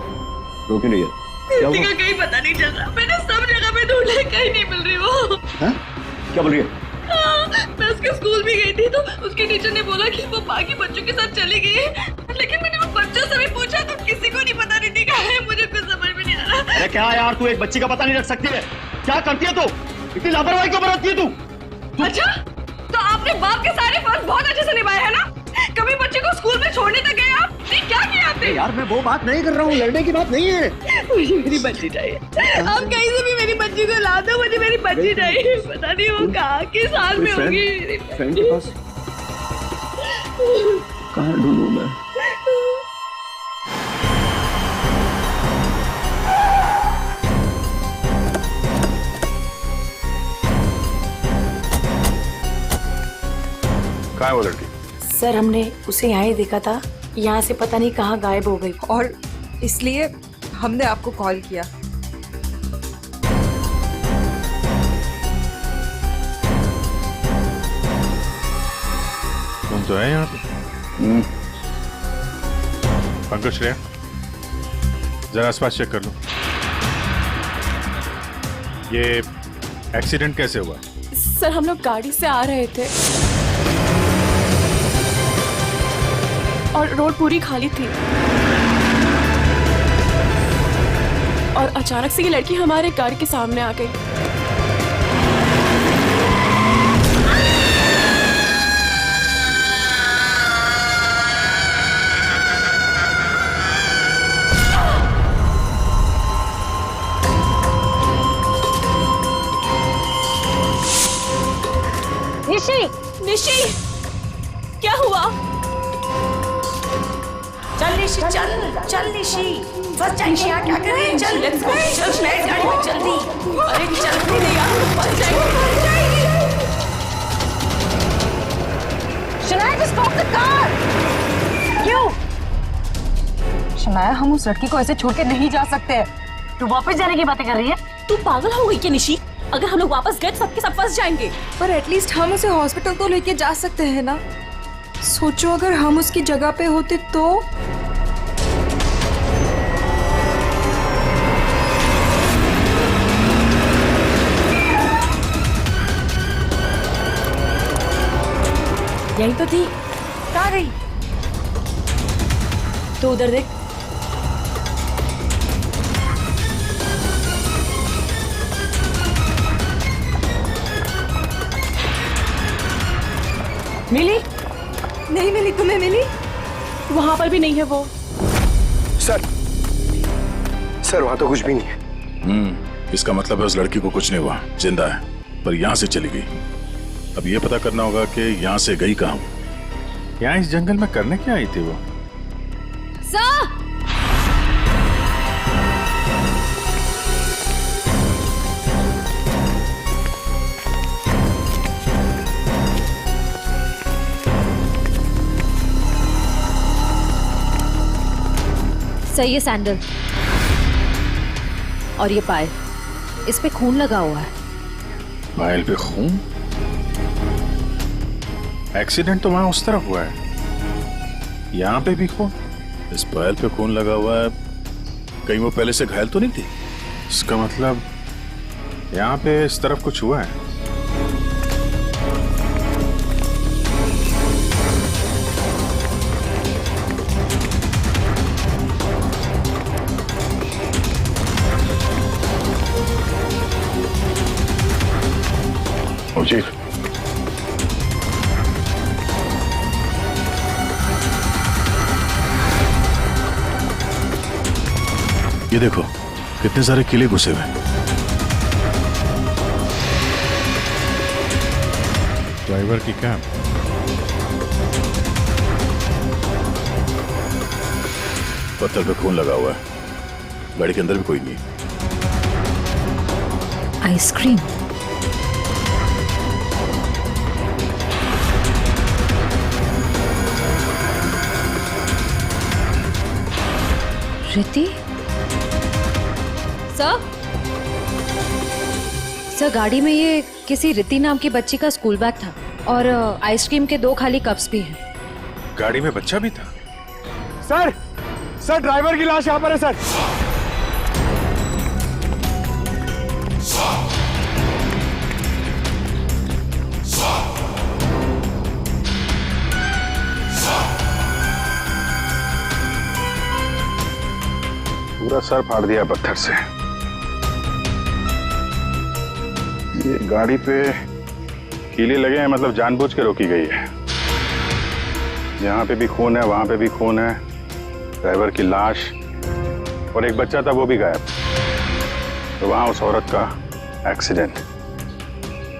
रो क्यों नहीं है? क्या हुआ? कहीं पता नहीं चल रहा, मैंने सब जगह पे ढूंढा, कहीं नहीं मिल रही वो। हाँ? क्या बोल रही है? मैं उसके स्कूल भी गई थी तो उसके टीचर ने बोला कि वो बाकी बच्चों के साथ चली गई है, लेकिन मैंने वो बच्चों से भी पूछा तो किसी को नहीं पता नहीं दिखा है। मुझे कुछ समझ में नहीं आ रहा। अरे क्या यार, तू एक बच्ची का पता नहीं रख सकती है? क्या करती है तू? इतनी लापरवाही क्यों बरतती है तू? अच्छा, तो आपने बाप के सारे फर्ज बहुत अच्छे से निभाए है ना? कभी बच्चे को स्कूल में छोड़ने तक गए आप? नहीं, क्या किया आपने? यार मैं वो बात नहीं कर रहा हूँ, लड़ने की बात नहीं है। मुझे मेरी बच्ची चाहिए। आप कहीं से भी मेरी बच्ची को ला दो, मुझे मेरी बच्ची चाहिए। पता नहीं वो कहाँ किस हाल में होगी। फ्रेंड के पास कहाँ ढूंढूं मैं? कहाँ है वो लड़की? सर हमने उसे यहाँ ही देखा था, यहाँ से पता नहीं कहाँ गायब हो गई, और इसलिए हमने आपको कॉल किया। तुम तो है यहाँ पे? पंकज, श्रेया जरा आसपास चेक कर लो। ये एक्सीडेंट कैसे हुआ? सर हम लोग गाड़ी से आ रहे थे और रोड पूरी खाली थी और अचानक से ये लड़की हमारे गाड़ी के सामने आ गई। निशी, क्या हुआ? चल निशी, चल निशी, फंस जाएंगे यहाँ, क्या करें? चल लेट्स गो, चल बैठ गाड़ी में जल्दी। अरे चल नहीं यार, फंस जाएंगे। Shanaya, just stop the car! क्यों? शनाया, हम उस लड़की को ऐसे छोड़ के नहीं जा सकते। तू वापस जाने की बातें कर रही है? तू पागल हो गई क्या निशी? अगर हम लोग वापस गए तो सबके सब फंस जाएंगे। पर एटलीस्ट हम उसे हॉस्पिटल तो लेके जा सकते हैं ना। सोचो अगर हम उसकी जगह पे होते तो। यही तो थी, कहाँ गई? तो उधर देख। मिली? नहीं मिली। तुम्हें मिली? वहां पर भी नहीं है वो। सर वहां तो कुछ भी नहीं है। इसका मतलब है उस लड़की को कुछ नहीं हुआ, जिंदा है, पर यहाँ से चली गई। अब ये पता करना होगा कि यहाँ से गई कहाँ। यहाँ इस जंगल में करने क्या आई थी वो? सही है सैंडल और ये पायल, इस पे खून लगा हुआ है। पायल पे खून? एक्सीडेंट तो वहां उस तरफ हुआ है, यहाँ पे भी खून? इस पायल पे खून लगा हुआ है, कहीं वो पहले से घायल तो नहीं थी? इसका मतलब यहाँ पे इस तरफ कुछ हुआ है। जी ये देखो कितने सारे किले घुसे हुए। ड्राइवर की कैब। पत्थर पे खून लगा हुआ है, गाड़ी के अंदर भी कोई नहीं। आइसक्रीम। रिति? सर गाड़ी में ये किसी रिति नाम की बच्ची का स्कूल बैग था और आइसक्रीम के 2 खाली कप्स भी हैं। गाड़ी में बच्चा भी था? सर ड्राइवर की लाश यहाँ पर है सर। पूरा सर फाड़ दिया पत्थर से। ये गाड़ी पे कीले लगे हैं, मतलब जानबूझ के रोकी गई है। यहाँ पे भी खून है, वहां पे भी खून है, ड्राइवर की लाश और एक बच्चा था वो भी गायब। तो वहां उस औरत का एक्सीडेंट।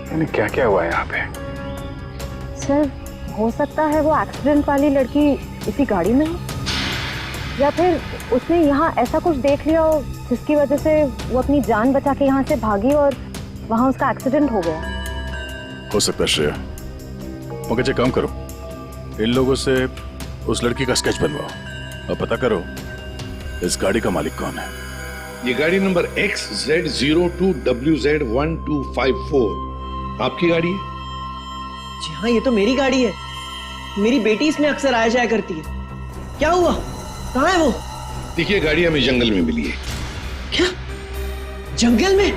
यानी क्या क्या हुआ है यहाँ पे? सर हो सकता है वो एक्सीडेंट वाली लड़की इसी गाड़ी में हो, या फिर उसने यहाँ ऐसा कुछ देख लिया हो जिसकी वजह से वो अपनी जान बचा के यहाँ से भागी और वहाँ उसका एक्सीडेंट हो गया। हो सकता है श्रेया। मगर काम करो, इन लोगों से उस लड़की का स्केच बनवाओ और पता करो इस गाड़ी का मालिक कौन है। ये गाड़ी नंबर XZ02WZ1254 आपकी गाड़ी है? जी हाँ, ये तो मेरी गाड़ी है। मेरी बेटी इसमें अक्सर आया जाया करती है। क्या हुआ? कहाँ है वो? देखिए गाड़ी हमें जंगल में मिली है। क्या? जंगल में?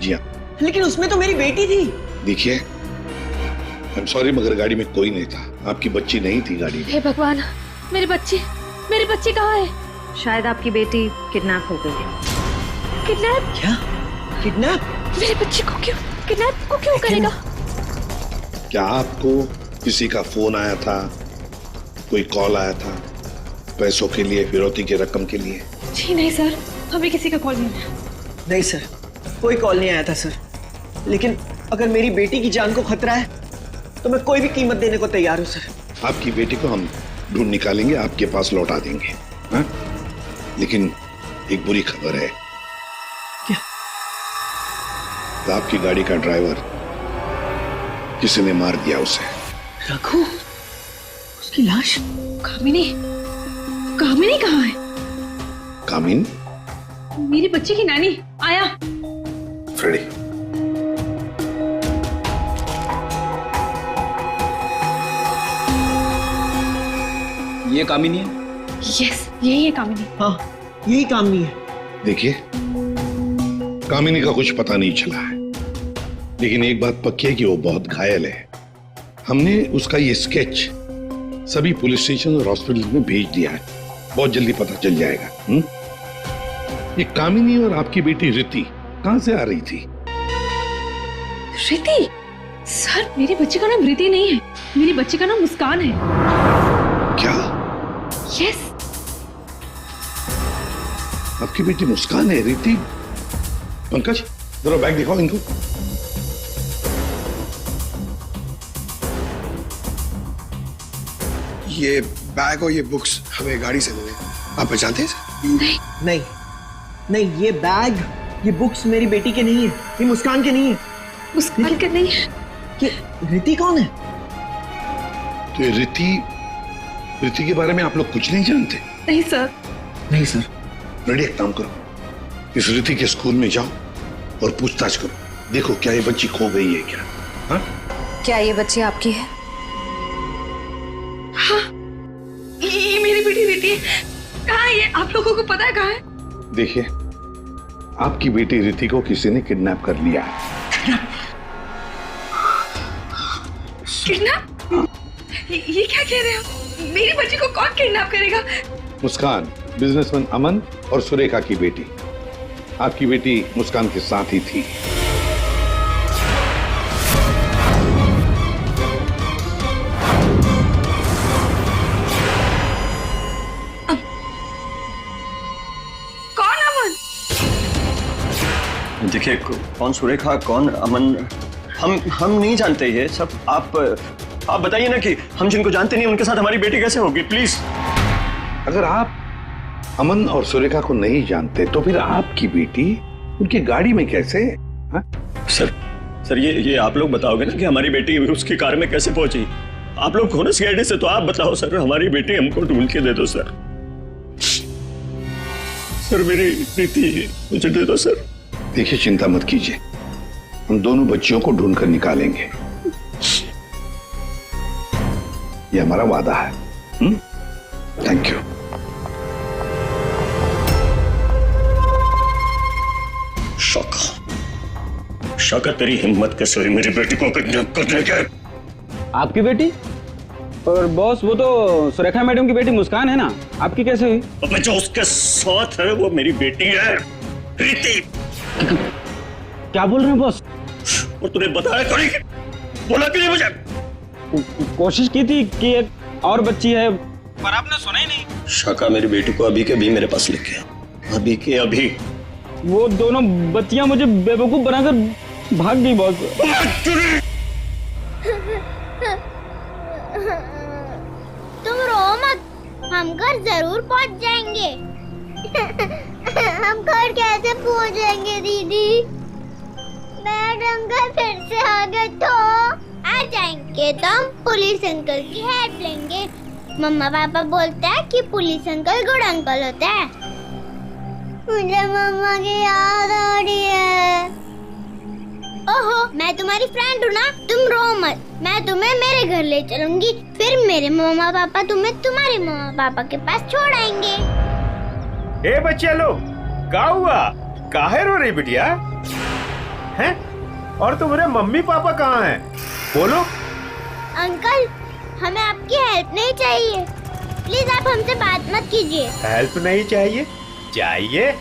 जी हाँ। लेकिन उसमें तो मेरी बेटी थी। देखिए आई एम सॉरी मगर गाड़ी में कोई नहीं था। आपकी बच्ची नहीं थी गाड़ी में। हे भगवान, मेरी बच्ची कहाँ है? शायद आपकी बेटी किडनैप हो गई है। किडनैप? क्या? किडनैप? मेरी बच्ची को क्यों करेगा? क्या आपको किसी का फोन आया था, कोई कॉल आया था पैसों के लिए, फिरौती की रकम के लिए? जी नहीं सर, हमें किसी का कॉल नहीं आया। नहीं सर, कोई कॉल नहीं आया था सर। लेकिन अगर मेरी बेटी की जान को खतरा है तो मैं कोई भी कीमत देने को तैयार हूँ सर। आपकी बेटी को हम ढूंढ निकालेंगे, आपके पास लौटा देंगे। हाँ? लेकिन एक बुरी खबर है। क्या? तो आपकी गाड़ी का ड्राइवर किसी ने मार दिया उसे। रघु? उसकी लाश? कामिनी कहाँ है? कामिन? मेरी बच्ची की नानी आया। फ्रेडी ये कामिनी है? यस, यही है कामिनी। हाँ, यही कामिनी है। देखिए, कामिनी का कुछ पता नहीं चला है, लेकिन एक बात पक्की है कि वो बहुत घायल है। हमने उसका ये स्केच सभी पुलिस स्टेशन और हॉस्पिटल में भेज दिया है, बहुत जल्दी पता चल जाएगा। ये कामिनी और आपकी बेटी रिति कहां से आ रही थी? रिति? सर, मेरी बच्ची का नाम रिति नहीं है, मेरी बच्ची का नाम मुस्कान है। क्या? यस। आपकी बेटी मुस्कान है? रिति? पंकज, जरा बैग दिखाओ इनको। ये बैग और ये बुक्स हमें गाड़ी से मिले, आप पहचानते हैं? नहीं नहीं नहीं, ये बैग, ये बुक्स मेरी बेटी के नहीं है, ये मुस्कान के नहीं है। मुस्कान के नहीं है? ये रिति कौन है? तो ये रिति के बारे में आप लोग कुछ नहीं जानते? नहीं सर। नहीं सर। रेडी, एक काम करो, इस रिति के स्कूल में जाओ और पूछताछ करो, देखो क्या ये बच्ची खो गई है क्या? हाँ? क्या ये बच्ची आपकी है? हाँ, ये मेरी बेटी रिति है। कहाँ है ये? आप लोगों को पता है कहाँ है? देखिए, आपकी बेटी रिति को किसी ने किडनैप कर लिया है। किडनैप? ये क्या कह रहे हो? मेरी बच्ची को कौन किडनैप करेगा? मुस्कान, बिजनेसमैन अमन और सुरेखा की बेटी। आपकी बेटी मुस्कान के साथ ही थी। कौन अमन? देखिए, कौन सुरेखा, कौन अमन, हम नहीं जानते ये सब। आप बताइए ना कि हम जिनको जानते नहीं उनके साथ हमारी बेटी कैसे होगी, प्लीज। अगर आप अमन और सुरेखा को नहीं जानते तो फिर आपकी बेटी उनकी गाड़ी में कैसे? हा? सर ये आप लोग बताओगे ना कि हमारी बेटी उसकी कार में कैसे पहुंची? आप लोग हो ना सीआईडी से, तो आप बताओ सर, हमारी बेटी हमको ढूंढ के दे दो सर। सर मेरी बेटी मुझे दे दो सर। देखिए, चिंता मत कीजिए, हम दोनों बच्चियों को ढूंढ कर निकालेंगे, ये हमारा वादा है। Thank you. शौका, तेरी हिम्मत कैसे हुई मेरी बेटी को किडनैप करने के? आपकी बेटी? और बॉस, वो तो सुरेखा मैडम की बेटी मुस्कान है ना, आपकी कैसे हुई? अब जो उसके साथ है वो मेरी बेटी है, रिति। क्या बोल रहे हैं बॉस? और तूने बताया क्यों नहीं? बोला क्यों नहीं मुझे? कोशिश की थी कि एक और बच्ची है, पर आपने सुना ही नहीं। शाका मेरी बेटी को अभी के अभी मेरे पास लेके आ, अभी के अभी। वो दोनों बच्चियां मुझे बेवकूफ बनाकर भाग गई बॉस। तुम रो मत, हम घर जरूर पहुंच जाएंगे। हम घर कैसे पहुंचेंगे दीदी? मैडम घर फिर से आ गए तो आ जाएंगे तो हम पुलिस अंकल की हेल्प लेंगे। मम्मा पापा बोलते हैं कि पुलिस अंकल गुड अंकल होता है। मुझे मम्मा की याद आ रही है। ओहो, मैं तुम्हारी फ्रेंड हूँ ना, तुम रो मत, मैं तुम्हें मेरे घर ले चलूंगी, फिर मेरे मम्मा पापा तुम्हें तुम्हारे मम्मा पापा के पास छोड़ आएंगे। ए बच्चे लोग, क्या हुआ? काहे रो रही बिटिया? हैं? और तुम्हारे मम्मी पापा कहाँ हैं? बोलो। अंकल, हमें आपकी हेल्प नहीं चाहिए, प्लीज आप हमसे बात मत कीजिए। हेल्प नहीं चाहिए? चाहिए?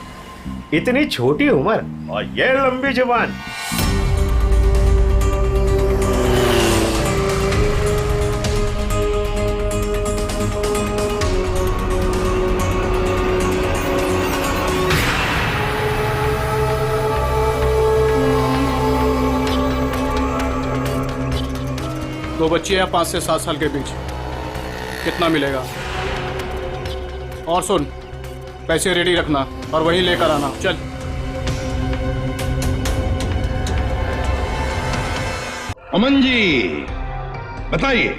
इतनी छोटी उम्र और ये लंबी जुबान। दो बच्चे हैं 5 से 7 साल के बीच, कितना मिलेगा? और सुन, पैसे रेडी रखना और वहीं लेकर आना। चल। अमन जी, बताइए,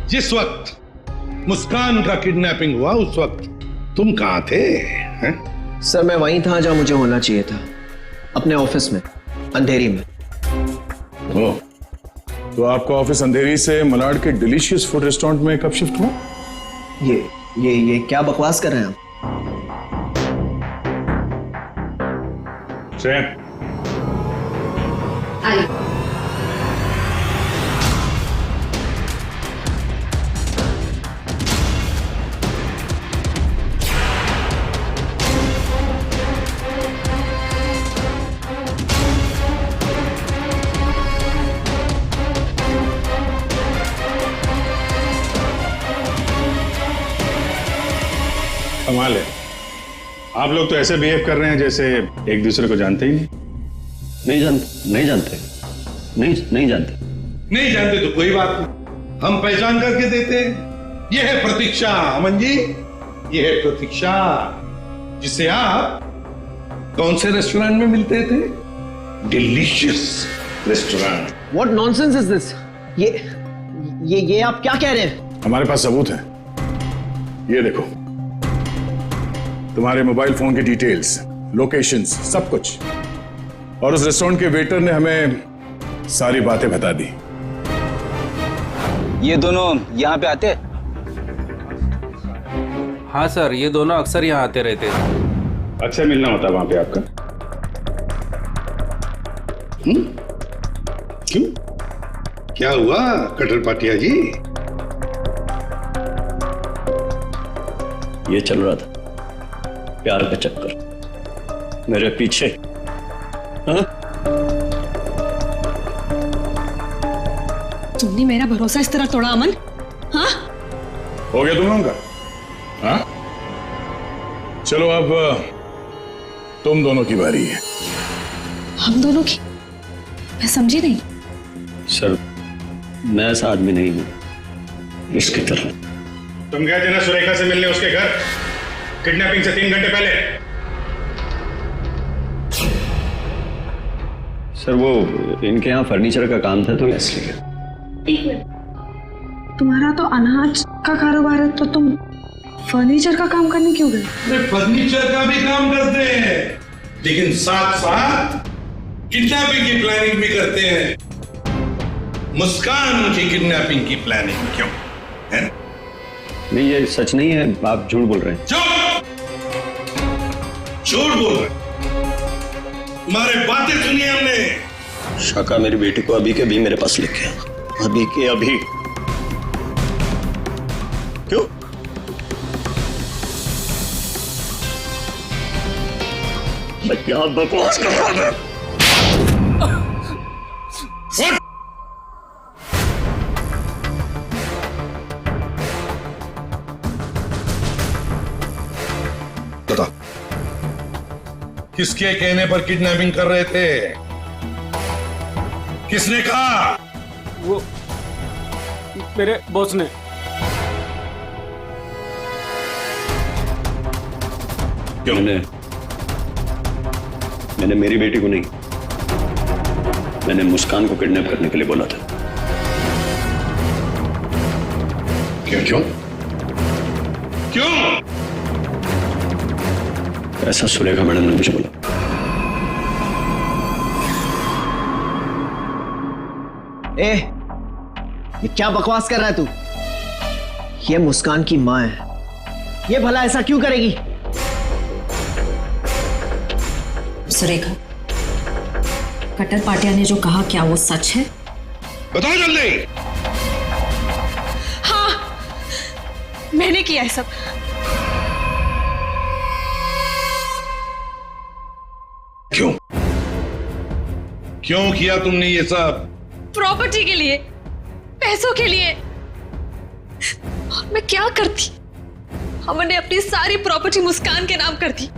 जिस वक्त मुस्कान का किडनैपिंग हुआ उस वक्त तुम कहां थे? हैं? सर, मैं वहीं था जहां मुझे होना चाहिए था, अपने ऑफिस में, अंधेरी में। तो आपका ऑफिस अंधेरी से मलाड के डिलीशियस फूड रेस्टोरेंट में कब शिफ्ट हुआ? ये क्या बकवास कर रहे हैं आप? कमाल है, आप लोग तो ऐसे बिहेव कर रहे हैं जैसे एक दूसरे को जानते ही नहीं जानते नहीं जानते तो कोई बात नहीं, हम पहचान करके देते हैं। ये है प्रतीक्षा अमन जी, ये है प्रतीक्षा जिसे आप कौन से रेस्टोरेंट में मिलते थे? Delicious restaurant. What nonsense is this? ये आप क्या कह रहे हैं? हमारे पास सबूत है, ये देखो, तुम्हारे मोबाइल फोन की डिटेल्स, लोकेशंस, सब कुछ। और उस रेस्टोरेंट के वेटर ने हमें सारी बातें बता दी। ये दोनों यहाँ पे आते? हाँ सर, ये दोनों अक्सर यहाँ आते रहते हैं। अक्सर मिलना होता वहां पे आपका? क्यों, क्या हुआ कटर पाटिया जी? ये चल रहा था प्यार का चक्कर मेरे पीछे। हाँ? तुमने मेरा भरोसा इस तरह तोड़ा अमन? हाँ? हो गया तुम लोगों का? हाँ? चलो अब तुम दोनों की बारी है। हम दोनों की? मैं समझी नहीं। सर, मैं ऐसा आदमी नहीं हूं इसकी तरह। तुम गए थे ना सुरेखा से मिलने उसके घर, किडनैपिंग से 3 घंटे पहले। सर, वो इनके यहाँ फर्नीचर का काम था तो इसलिए। एक मिनट, तुम्हारा तो अनाज का कारोबार है तो तुम फर्नीचर का काम करने क्यों गए? फर्नीचर का भी काम करते हैं, लेकिन साथ साथ किडनैपिंग की प्लानिंग भी करते हैं। मुस्कान की किडनैपिंग की प्लानिंग क्यों है? नहीं, ये सच नहीं है, आप झूठ बोल रहे हैं। झूठ बोल रहे हैं, तुम्हारे बातें सुनी हमने। शाका मेरी बेटी को अभी के अभी मेरे पास लेके आया, अभी के अभी। क्यों? मैं क्या बकवास कर रहा था? बता, किसके कहने पर किडनैपिंग कर रहे थे? किसने कहा? वो मेरे बॉस ने। क्यों? मैंने मेरी बेटी को नहीं, मैंने मुस्कान को किडनैप करने के लिए बोला था। क्यों? ऐसा सुरेखा मैडम ने मुझे बोला। ये क्या बकवास कर रहा है तू? ये मुस्कान की माँ है, ये भला ऐसा क्यों करेगी? सुरेखा, कटर पाटिया ने जो कहा क्या वो सच है? बताओ जल्दी। हाँ, मैंने किया है सब। क्यों किया तुमने ये सब? प्रॉपर्टी के लिए, पैसों के लिए। और मैं क्या करती? हमने अपनी सारी प्रॉपर्टी मुस्कान के नाम कर दी।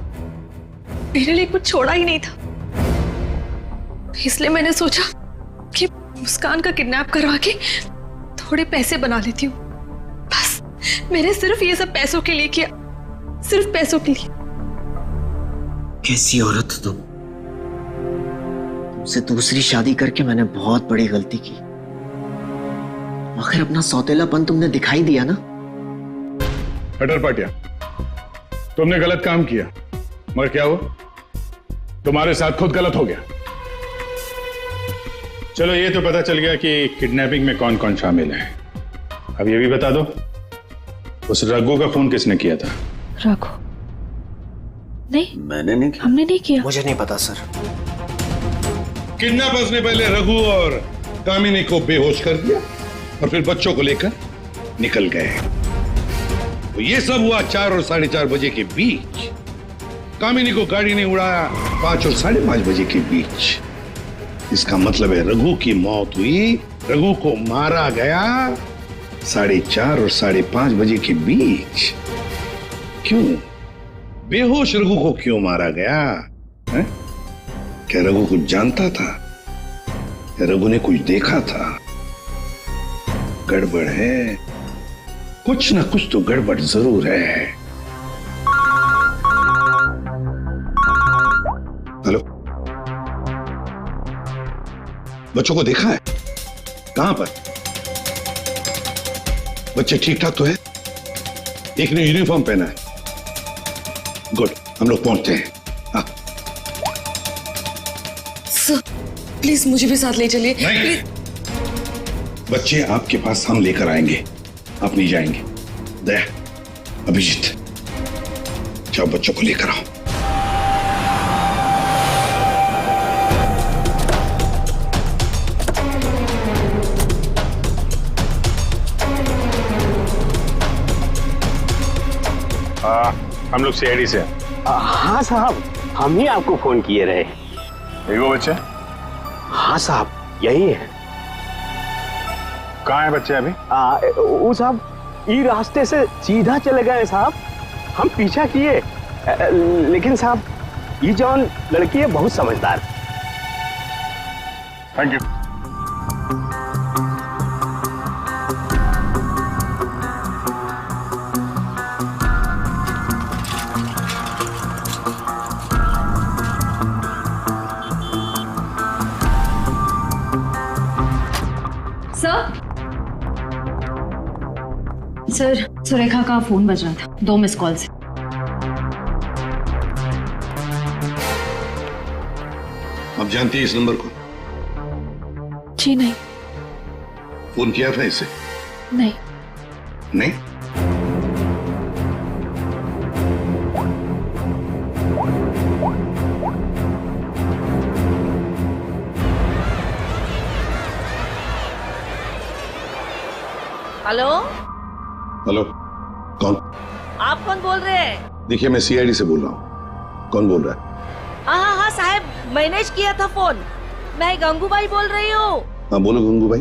मेरे लिए कुछ छोड़ा ही नहीं था, इसलिए मैंने सोचा कि मुस्कान का किडनैप करवा के थोड़े पैसे बना लेती हूँ। बस मैंने सिर्फ ये सब पैसों के लिए किया, सिर्फ पैसों के लिए। कैसी औरत हो तुम? तुमसे दूसरी शादी करके मैंने बहुत बड़ी गलती की। आखिर अपना सौतेलापन तुमने दिखाई दिया ना। कटर पाटिया, तुमने गलत काम किया, मगर क्या हुआ? तुम्हारे साथ खुद गलत हो गया। चलो, ये तो पता चल गया कि किडनैपिंग में कौन कौन शामिल है। अब ये भी बता दो उस रघु का फोन किसने किया था? रघु? नहीं, मैंने नहीं किया। हमने नहीं किया। मुझे नहीं पता सर। किडनैपर्स ने पहले रघु और कामिनी को बेहोश कर दिया और फिर बच्चों को लेकर निकल गए। तो ये सब हुआ 4 और 4:30 बजे के बीच। कामिनी को गाड़ी ने उड़ाया 5 और 5:30 बजे के बीच। इसका मतलब है रघु की मौत हुई, रघु को मारा गया 4:30 और 5:30 बजे के बीच। क्यों? बेहोश रघु को क्यों मारा गया है? क्या रघु कुछ जानता था या रघु ने कुछ देखा था? गड़बड़ है, कुछ ना कुछ तो गड़बड़ जरूर है। हेलो, बच्चों को देखा है? कहां पर? बच्चे ठीक ठाक तो है? एक ने यूनिफॉर्म पहना है। गुड, हम लोग पहुंचते हैं। हाँ। सर, प्लीज मुझे भी साथ ले चलिए। नहीं, बच्चे आपके पास हम लेकर आएंगे, आप नहीं जाएंगे। दया, अभिजीत, जाओ बच्चों को लेकर आओ। हम लोग सीआईडी से। हाँ साहब, हम ही आपको फोन किए रहे। वो बच्चे? हाँ साहब, यही है। कहाँ है बच्चे अभी? वो साहब ये रास्ते से सीधा चले गए साहब। हम पीछा किए, लेकिन साहब ये जौन लड़की है बहुत समझदार। Thank you. सर, सुरेखा का फोन बज रहा था, 2 मिस कॉल से। आप जानती है इस नंबर को? जी नहीं। फोन किया था इसे? नहीं। नहीं? हेलो? हेलो, कौन? आप कौन बोल रहे हैं? देखिए, मैं सीआईडी से बोल रहा हूँ। कौन बोल रहा है? हाँ साहब, मैंने किया था फोन। मैं गंगूबाई बोल रही हूँ। हाँ बोलो गंगूबाई।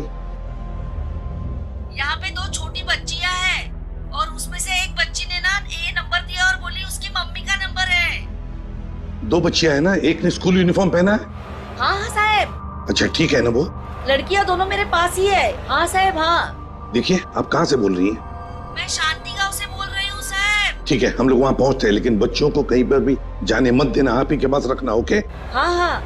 यहाँ पे 2 छोटी बच्चियाँ हैं और उसमें से एक बच्ची ने ना ये नंबर दिया और बोली उसकी मम्मी का नंबर है। 2 बच्चियाँ हैं ना, एक ने स्कूल यूनिफॉर्म पहना है। हाँ साहब। अच्छा ठीक है ना, वो लड़कियाँ दोनों मेरे पास ही है। हाँ साहब। हाँ देखिए, आप कहाँ से बोल रही हैं? मैं शांति गांव से बोल रही हूँ साहब। ठीक है, हम लोग वहाँ पहुँचते हैं, लेकिन बच्चों को कहीं पर भी जाने मत देना, आप ही के पास रखना। ओके? हाँ।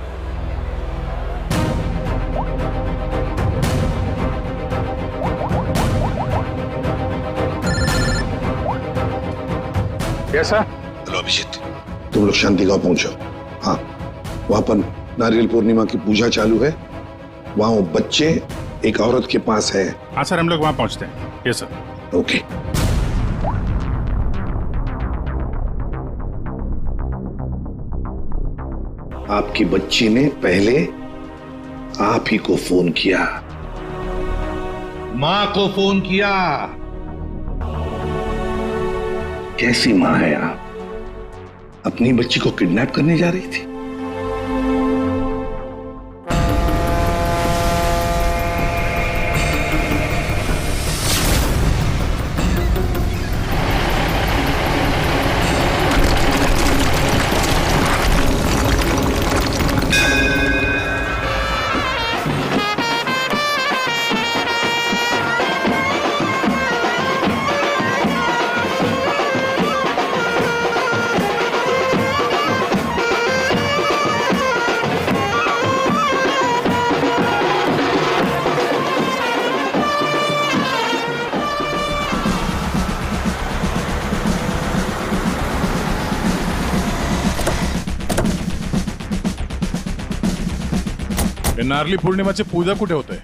कैसा? हेलो अभिजीत, तुम लोग शांति गांव पहुंचो। हाँ, वहां पर नारियल पूर्णिमा की पूजा चालू है। वहां वो बच्चे एक औरत के पास है। हाँ सर, हम लोग वहां पहुंचते हैं। Yes sir. ओके। आपकी बच्ची ने पहले आप ही को फोन किया, मां को फोन किया। कैसी मां है आप? अपनी बच्ची को किडनैप करने जा रही थी। नारली पौर्णिमाची पूजा कुठे होते?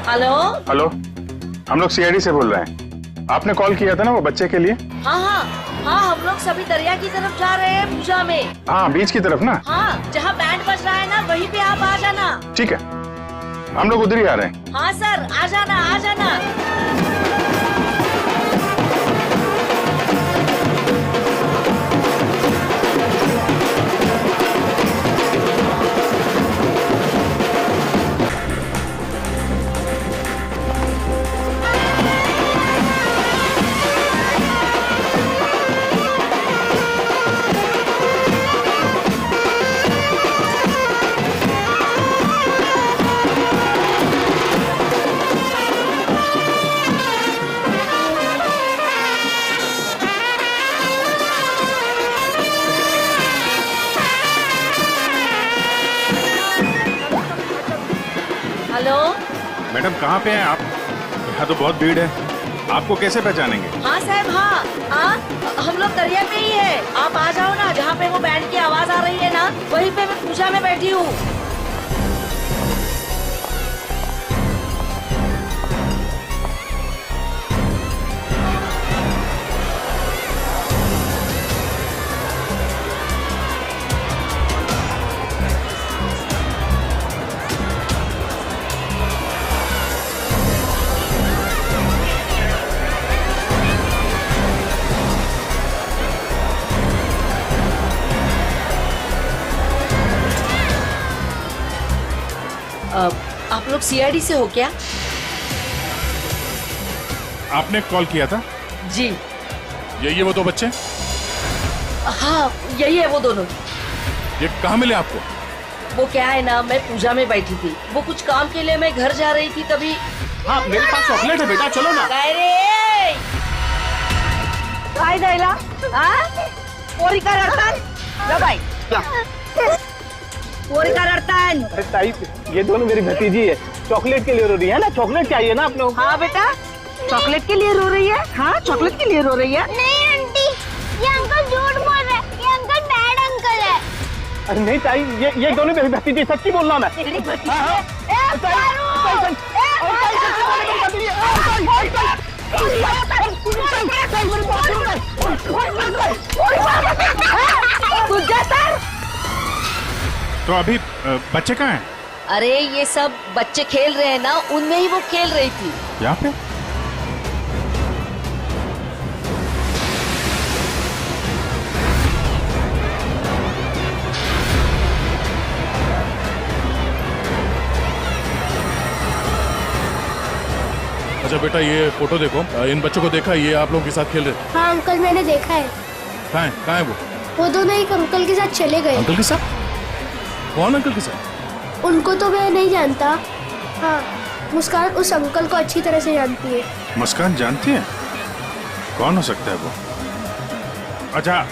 हेलो। हेलो, हम लोग सीआईडी से बोल रहे हैं। आपने कॉल किया था ना वो बच्चे के लिए? हाँ हाँ हाँ, हम लोग सभी दरिया की तरफ जा रहे हैं पूजा में। हाँ, बीच की तरफ ना? हाँ, जहाँ बैंड बज रहा है ना वहीं पे आप आ जाना। ठीक है, हम लोग उधर ही आ रहे हैं। हाँ सर, आ जाना आ जाना। हेलो। मैडम कहाँ पे हैं आप? यहाँ तो बहुत भीड़ है, आपको कैसे पहचानेंगे? हाँ साहब, हाँ, हम लोग दरिया पे ही है। आप आ जाओ ना, जहाँ पे वो बैंड की आवाज आ रही है ना, वहीं पे मैं पूजा में बैठी हूँ। आप लोग सीआईडी से हो क्या? आपने कॉल किया था? जी। यही है वो दो बच्चे? हाँ, यही है वो दोनों। ये कहाँ मिले आपको? वो क्या है ना, मैं पूजा में बैठी थी, वो कुछ काम के लिए मैं घर जा रही थी तभी। हाँ, मेरे पास चॉकलेट है बेटा, चलो ना। काय द्यायला? पोरी का रडतान? लो बाई, पोरी का रडतान? अरे ताई, ये दोनों मेरी भतीजी है, चॉकलेट के लिए रो रही है ना, चॉकलेट चाहिए ना आप लोग। हाँ बेटा, चॉकलेट के लिए रो रही है? हाँ, चॉकलेट के लिए रो रही है? नहीं आंटी, ये अंकल झूठ बोल रहे हैं, ये अंकल बैड अंकल है। अरे नहीं ताई, ये दोनों मेरी भतीजी, सच्ची बोल रहा मैं। तो अभी बच्चे कहाँ हैं? अरे ये सब बच्चे खेल रहे हैं ना, उनमें ही वो खेल रही थी। यहाँ पे? अच्छा बेटा, ये फोटो देखो, इन बच्चों को देखा, ये आप लोगों के साथ खेल रहे? हाँ अंकल, मैंने देखा है। कहाँ है वो दोनों एक अंकल के साथ चले गए। अंकल के साथ? कौन अंकल के साथ? उनको तो मैं नहीं जानता। हाँ, मुस्कान उस अंकल को अच्छी तरह से जानती है। मुस्कान जानती है? कौन हो सकता है वो? अच्छा,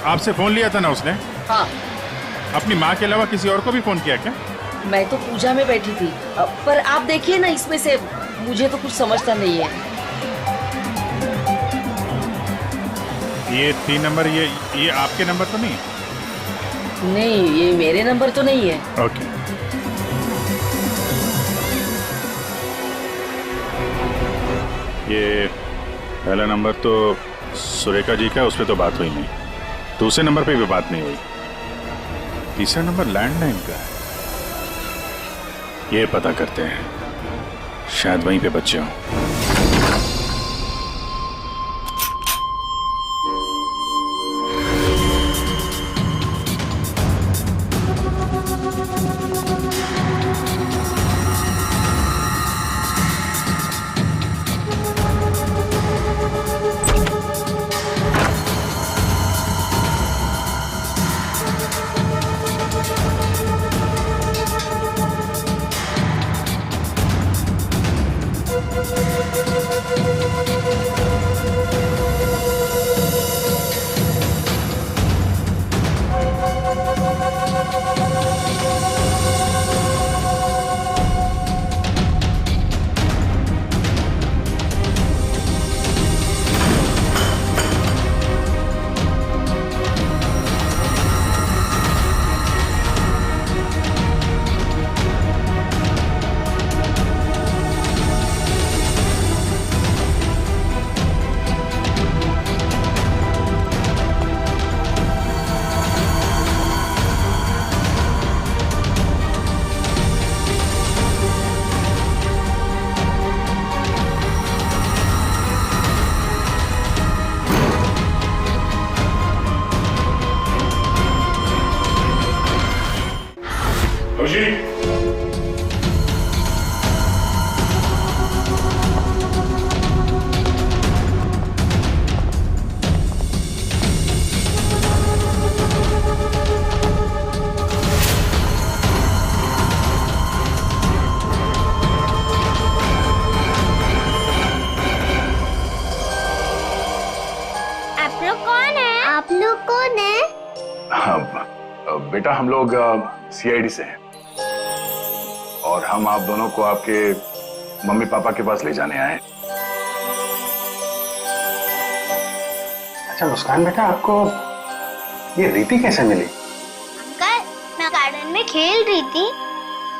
आपसे फोन लिया था ना उसने? हाँ। अपनी माँ के अलावा किसी और को भी फोन किया क्या? मैं तो पूजा में बैठी थी, पर आप देखिए ना, इसमें से मुझे तो कुछ समझता नहीं है। ये 3 नंबर, ये आपके नंबर तो नहीं है? नहीं, ये मेरे नंबर तो नहीं है। ओके। ये पहला नंबर तो सुरेखा जी का, उस पर तो बात हुई नहीं। दूसरे नंबर पे भी बात नहीं हुई। तीसरा नंबर लैंडलाइन का है। ये पता करते हैं, शायद वहीं पे बच्चे हों। बेटा हम लोग सीआईडी से हैं और हम आप दोनों को आपके मम्मी पापा के पास ले जाने आए। अच्छा मुस्कान बेटा, आपको ये रीति कैसे मिली? अंकल, मैं गार्डन में खेल रही थी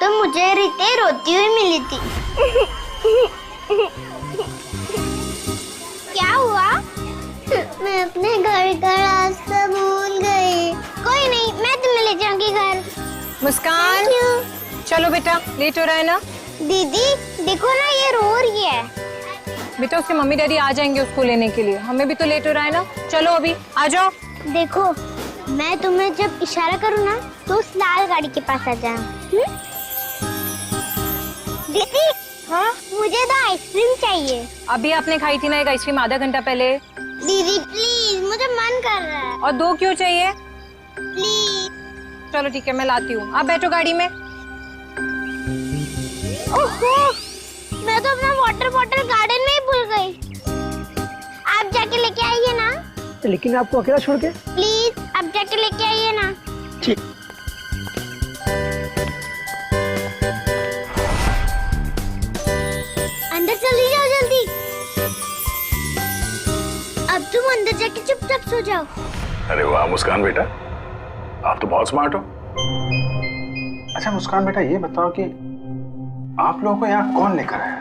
तो मुझे रीति रोती हुई मिली थी। क्या हुआ? मैं अपने घर का रास्ता भूल गई। कोई नहीं, मैं तुम्हें ले जाऊंगी घर। मुस्कान, चलो बेटा, लेट हो रहा है ना? दीदी देखो ना, ये रो रही है। बेटा उसके मम्मी डैडी आ जाएंगे उसको लेने के लिए, हमें भी तो लेट हो रहा है ना। चलो अभी आ जाओ। देखो, मैं तुम्हें जब इशारा करूँ ना तो उस लाल गाड़ी के पास आ जाना। दीदी, हाँ मुझे तो आइसक्रीम चाहिए। अभी आपने खाई थी ना एक आइसक्रीम आधा घंटा पहले। दीदी प्लीज, मुझे मन कर रहा है। और 2 क्यों चाहिए? प्लीज। चलो ठीक है, मैं लाती हूँ, आप बैठो गाड़ी में। ओहो, मैं तो अपना वाटर बॉटल गार्डन में ही भूल गई। आप जाके लेके आइए ना। लेकिन आपको अकेला छोड़ के? प्लीज आप जाके लेके आइए ना। ठीक। अंदर चली जाओ जल्दी। अब तुम अंदर जाके चुपचाप सो जाओ। अरे वाह मुस्कान बेटा, आप तो बहुत स्मार्ट हो। अच्छा मुस्कान बेटा, ये बताओ कि आप लोगों को यहाँ कौन लेकर आया?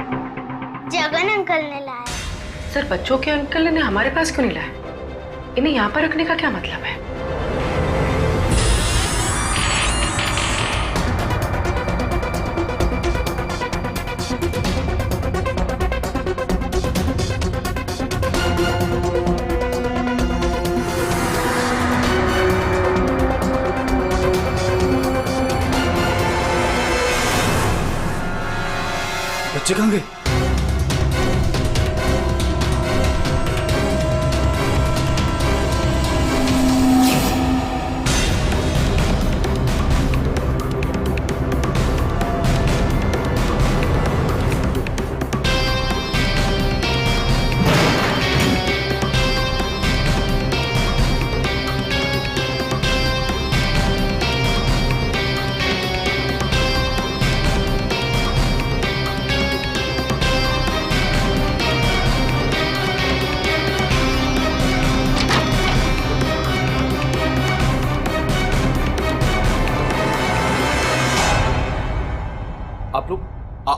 जगन अंकल ने लाया। सर, बच्चों के अंकल ने हमारे पास क्यों नहीं लाया? इन्हें यहाँ पर रखने का क्या मतलब है? बच्चे कहाँ गए?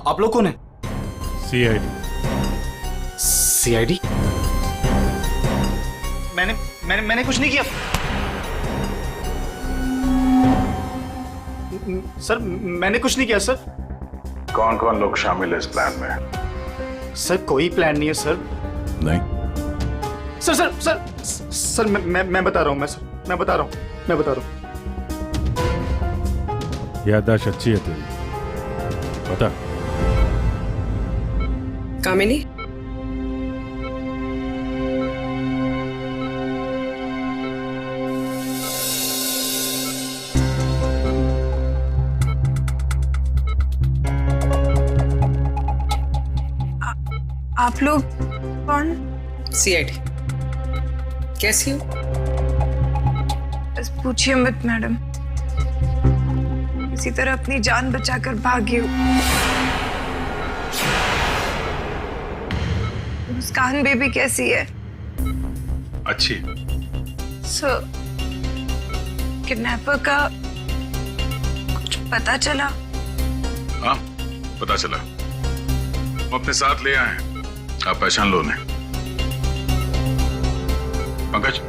आप लोग कौन है? सीआईडी। सीआईडी? मैंने कुछ नहीं किया सर, मैंने कुछ नहीं किया सर। कौन कौन लोग शामिल है इस प्लान में? सर कोई प्लान नहीं है सर। नहीं सर सर सर सर मैं बता रहा हूँ, मैं बता रहा हूँ। याददाश्त अच्छी है तेरी, बता। कामिनी, आप लोग कौन? सीआईडी। कैसी हो? बस पूछिए मत मैडम, इसी तरह अपनी जान बचाकर भागी हूँ। मुस्कान बेबी कैसी है? अच्छी। सर, किडनैपर का कुछ पता चला? हाँ पता चला, हम अपने साथ ले आए हैं, आप पहचान लो उन्हें। पंकज,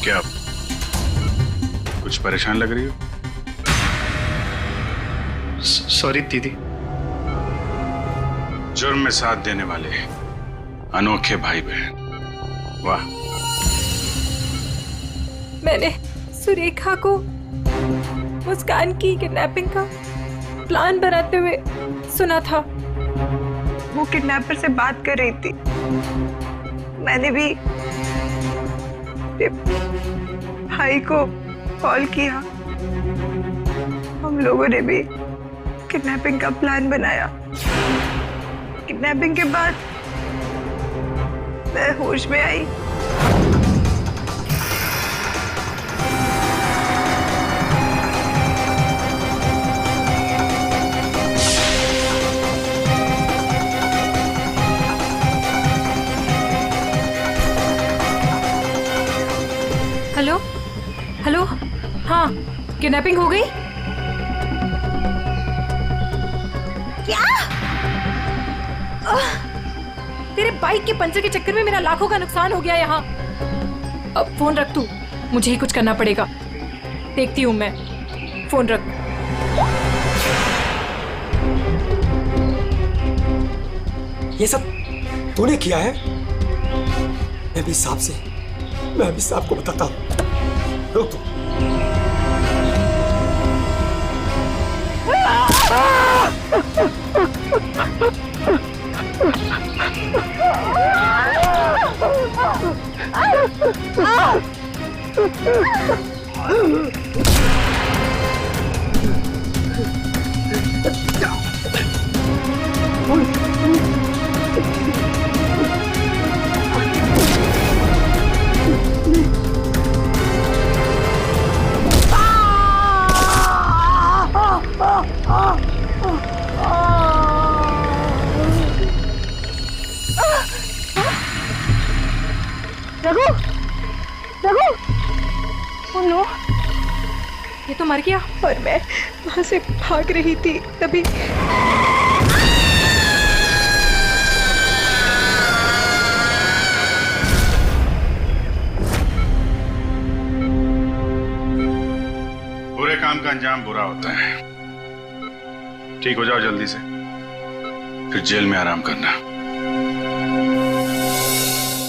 क्या कुछ परेशान लग रही हो? सॉरी दीदी। जुर्म में साथ देने वाले अनोखे भाई बहन, वाह। मैंने सुरेखा को मुस्कान की किडनैपिंग का प्लान बनाते हुए सुना था। वो किडनैपर से बात कर रही थी। मैंने भी भाई को कॉल किया। हम लोगों ने भी किडनैपिंग का प्लान बनाया। किडनैपिंग के बाद मैं होश में आई। हेलो हेलो, हाँ किडनैपिंग हो गई? क्या? तेरे बाइक के पंचर के चक्कर में मेरा लाखों का नुकसान हो गया यहाँ। अब फोन रख तू, मुझे ही कुछ करना पड़ेगा। देखती हूँ मैं, फोन रख। ये सब तूने किया है? मैं भी साहब को बताता हूँ। रुक तू। रघु, रघु, ओह नो, ये तो मर गया। और मैं वहां से भाग रही थी तभी। बुरे काम का अंजाम बुरा होता है। ठीक हो जाओ जल्दी से, फिर जेल में आराम करना।